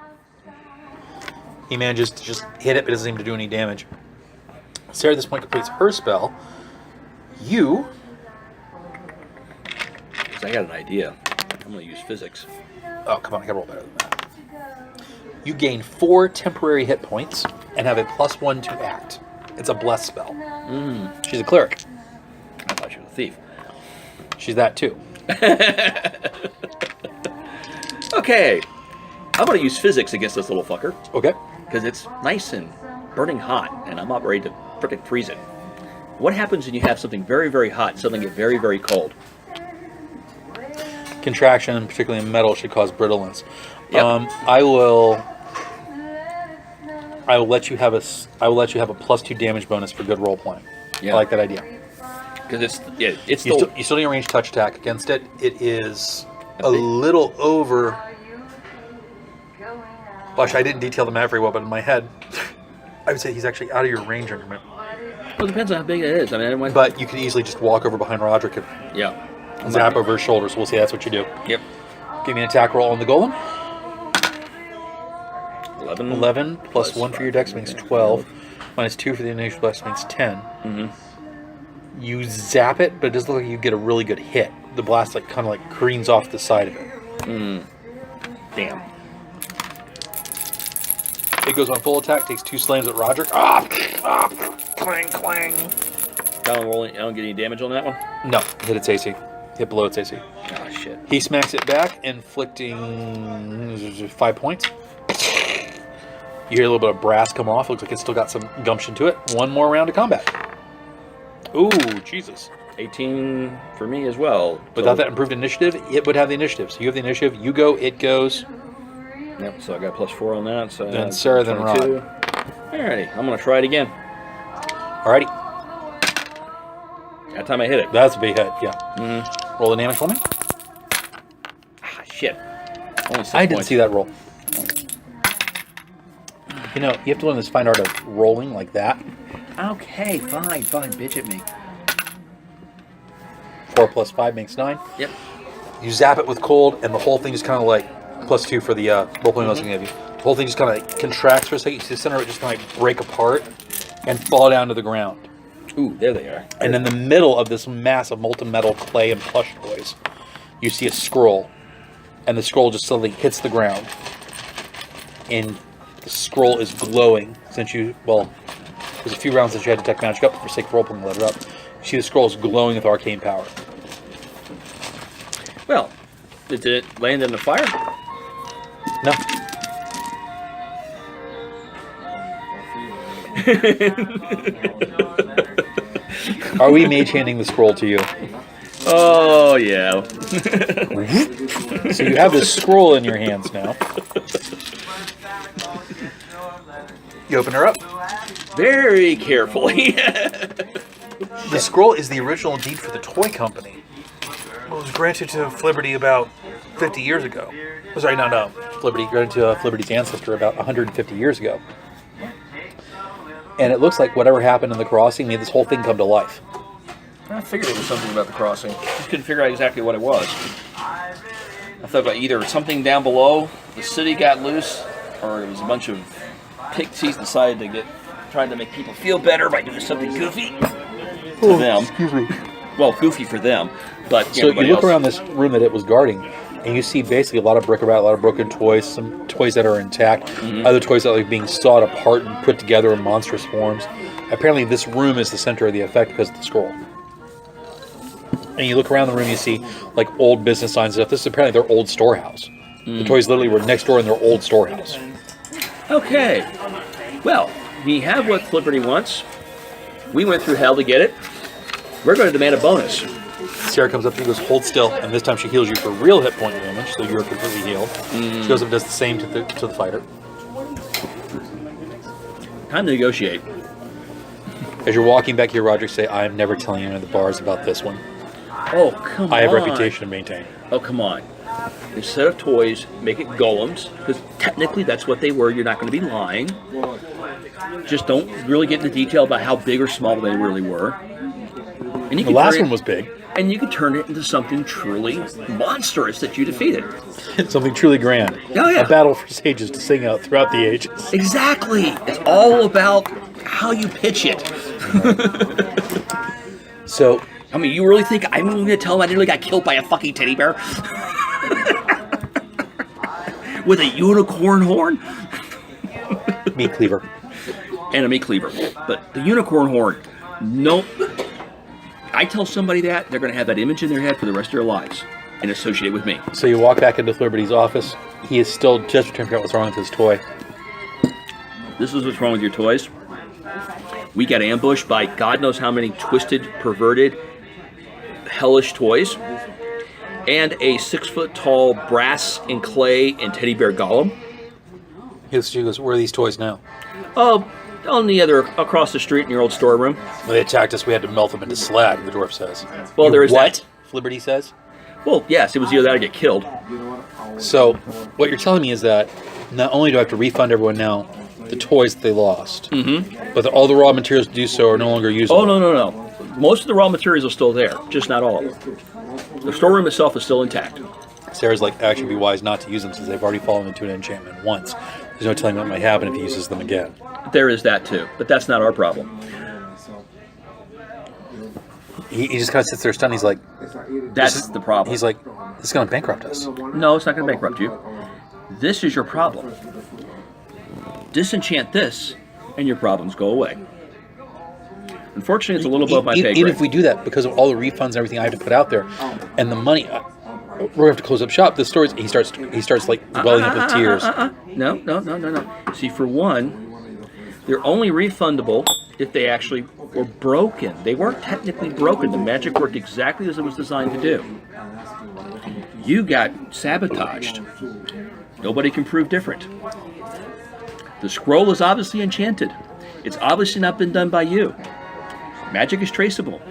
He manages to just hit it, but doesn't seem to do any damage. Sarah at this point completes her spell. You... I got an idea. I'm going to use physics. Oh, come on, I can roll better than that. You gain 4 temporary hit points and have a +1 to act. It's a bless spell. She's a cleric. I thought you were a thief. She's that too. Okay. I'm going to use physics against this little fucker. Okay. Because it's nice and burning hot, and I'm about ready to frickin' freeze it. What happens when you have something very, very hot suddenly get very, very cold? Contraction, particularly in metal, should cause brittleness. Yep. I will let you have a +2 damage bonus for good role playing. Yeah. I like that idea. Because it's You still... still need a ranged touch attack against it. It is a little over. Gosh, I didn't detail the map very well, but in my head, I would say he's actually out of your range increment. Well, it depends on how big it is. I mean, But you can easily just walk over behind Roderick and yeah. zap over his shoulder. So we'll see. That's what you do. Yep. Give me an attack roll on the golem. 11 plus 1 for your dex means 12. Minus 2 for the initial blast means 10. Mm-hmm. You zap it, but it doesn't look like you get a really good hit. The blast like kind of like careens off the side of it. Damn. It goes on full attack, takes 2 slams at Roderick. Clang, clang. I don't get any damage on that one? No, hit its AC. Hit below its AC. Oh, shit. He smacks it back, inflicting 5 points. You hear a little bit of brass come off. Looks like it's still got some gumption to it. 1 more round of combat. Ooh, Jesus. 18 for me as well. Without that improved initiative, it would have the initiative. So you have the initiative, you go, it goes. Yep, so I got +4 on that. So Then Sarah, then Rod. Alrighty, I'm going to try it again. Alrighty. That time I hit it. That's a big hit, yeah. Roll the damage for me. Ah, shit. Only 6 I didn't points. see that roll. You know, you have to learn this fine art of rolling like that. Okay, fine, bitch at me. 4 plus 5 makes 9. Yep. You zap it with cold, and the whole thing is kind of like +2 for the role-playing I was going to give you. The whole thing just kind of like contracts for a second. You see the center of it just kind of like break apart and fall down to the ground. Ooh, there they are. And in the middle of this mass of molten metal, clay, and plush toys, you see a scroll, and the scroll just suddenly hits the ground, and the scroll is glowing. Since you, well, there's a few rounds that you had to detect magic up, but for sake of role-playing, let it up. You see the scroll is glowing with arcane power. Well, did it land in the fire? No. Are we mage handing the scroll to you? Oh, yeah. So you have this scroll in your hands now. You open her up. Very carefully. The scroll is the original deed for the toy company. It was granted to Flibberty about 50 years ago. Oh, sorry, not Flibberty. Granted to Flibberty's ancestor about 150 years ago. And it looks like whatever happened in the crossing made this whole thing come to life. I figured it was something about the crossing. Just couldn't figure out exactly what it was. I thought about either something down below, the city got loose, or it was a bunch of pixies decided to trying to make people feel better by doing something goofy to them. Excuse me. Well, goofy for them, but So you everybody look else. around this room that it was guarding, and you see basically a lot of bric-a-brac, a lot of broken toys, some toys that are intact, other toys that are like being sawed apart and put together in monstrous forms. Apparently this room is the center of the effect because of the scroll. And you look around the room, you see like old business signs and stuff. This is apparently their old storehouse. The toys literally were next door in their old storehouse. Okay, well, we have what Flibberty wants. We went through hell to get it. We're going to demand a bonus. Sarah comes up to you and goes, hold still, and this time she heals you for real hit point damage, so you're completely healed. She goes up and does the same to the fighter. Time to negotiate. As you're walking back here, Roger, say, I am never telling anyone at the bars about this one. Oh, come on. I have a reputation to maintain. Oh, come on. Instead of toys, make it golems, because technically that's what they were. You're not going to be lying. Just don't really get into detail about how big or small they really were. And you The can last turn one it- was big. And you can turn it into something truly monstrous that you defeated. Something truly grand. Oh, yeah. A battle for sages to sing out throughout the ages. Exactly. It's all about how you pitch it. So, I mean, you really think I'm going to tell them I nearly got killed by a fucking teddy bear? With a unicorn horn? meat cleaver. And a meat cleaver. But the unicorn horn, nope. I tell somebody that, they're going to have that image in their head for the rest of their lives and associate it with me. So you walk back into Flibberty's office. He is still just trying to figure out what's wrong with his toy. This is what's wrong with your toys. We got ambushed by God knows how many twisted, perverted, hellish toys. And a 6-foot-tall brass and clay and teddy bear golem. She goes, where are these toys now? Oh, on the other, across the street in your old storeroom. When they attacked us, we had to melt them into slag, the dwarf says. Well, there is what? that. Flibberty says. Well, yes, it was either that or get killed. So, what you're telling me is that not only do I have to refund everyone now the toys that they lost, but that all the raw materials to do so are no longer usable. Oh, no. Most of the raw materials are still there, just not all of them. The storeroom itself is still intact. Sarah's like, actually, be wise not to use them since they've already fallen into an enchantment once. There's no telling what might happen if he uses them again. There is that too, but that's not our problem. He just kind of sits there stunned. He's like, That's the problem. he's like, this is going to bankrupt us. No, it's not going to bankrupt you. This is your problem. Disenchant this, and your problems go away. Unfortunately, it's a little above my pay grade. Even if we do that, because of all the refunds and everything I have to put out there, and the money, we're going to have to close up shop. The stories, he starts like welling up with tears. No. See, for one, they're only refundable if they actually were broken. They weren't technically broken. The magic worked exactly as it was designed to do. You got sabotaged. Nobody can prove different. The scroll is obviously enchanted. It's obviously not been done by you. Magic is traceable.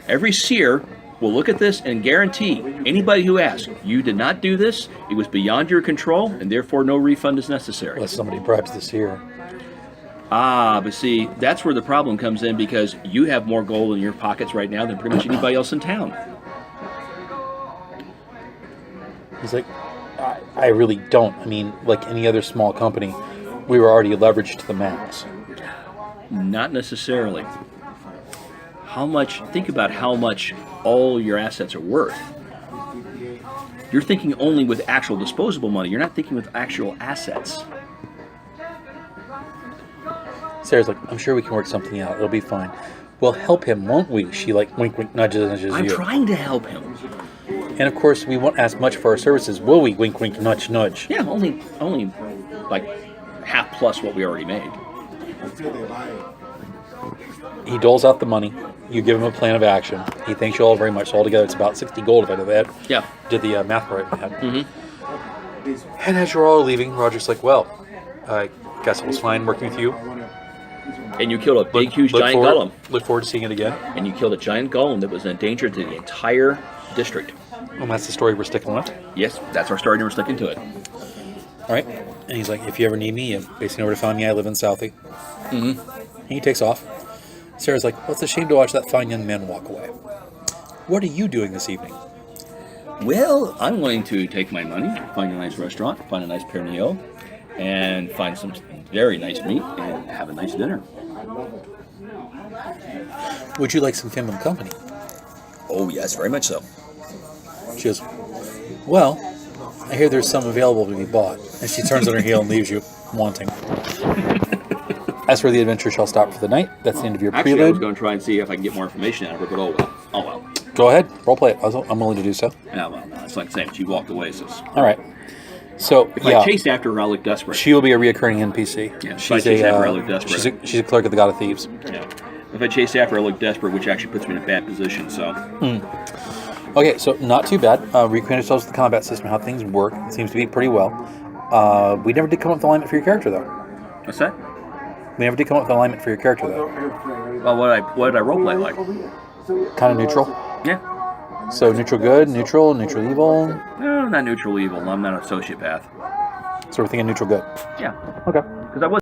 Every seer will look at this and guarantee anybody who asks, you did not do this, it was beyond your control, and therefore no refund is necessary. Unless somebody bribes the seer. But see, that's where the problem comes in, because you have more gold in your pockets right now than pretty much anybody else in town. He's like, I really don't. I mean, like any other small company, we were already leveraged to the max. Not necessarily. Think about how much all your assets are worth. You're thinking only with actual disposable money. You're not thinking with actual assets. Sarah's like, I'm sure we can work something out. It'll be fine. We'll help him, won't we? She like wink, wink, nudges I'm you. trying to help him. And of course, we won't ask much for our services, will we? Wink, wink, nudge, nudge. Yeah, only like half plus what we already made. He doles out the money. You give him a plan of action. He thanks you all very much. So altogether, it's about 60 gold if I did that. Yeah. Did the math right in my head. Mm-hmm. And as you're all leaving, Roger's like, well, I guess it was fine working with you. And you killed a big, huge, giant golem. Look forward to seeing it again. And you killed a giant golem that was a danger to the entire district. And that's the story we're sticking with. Yes, that's our story, and we're sticking to it. All right. And he's like, if you ever need me, you basically know where to find me. I live in Southie. Mm-hmm. And he takes off. Sarah's like, well, it's a shame to watch that fine young man walk away. What are you doing this evening? Well, I'm going to take my money, find a nice restaurant, find a nice pernil, and find some very nice meat, and have a nice dinner. Would you like some feminine company? Oh, yes, very much so. She goes, well, I hear there's some available to be bought. And she turns on her heel and leaves you wanting. As for the adventure shall stop for the night. That's the end of your Actually, I was prelude. going to try and see if I can get more information out of her, but oh well. Oh well. Go ahead, role play it. I'm willing to do so. Yeah, well, no, it's like saying she walked away, so... All right. So, If yeah, I chase after her, I'll look desperate. she will be a reoccurring NPC. Yeah, if I chase after her, I look desperate. She's a clerk of the God of Thieves. Yeah. If I chase after her, I look desperate, which actually puts me in a bad position, so... Okay, so not too bad. Reacquaint ourselves with the combat system, how things work. It seems to be pretty well. We never did come up with alignment for your character, though. What's that? We never did come up with alignment for your character, though. Well, what did I roleplay like? Kind of neutral. Yeah. So neutral good, neutral evil. No, not neutral evil. I'm not a sociopath. So we're thinking neutral good. Yeah. Okay. Because I was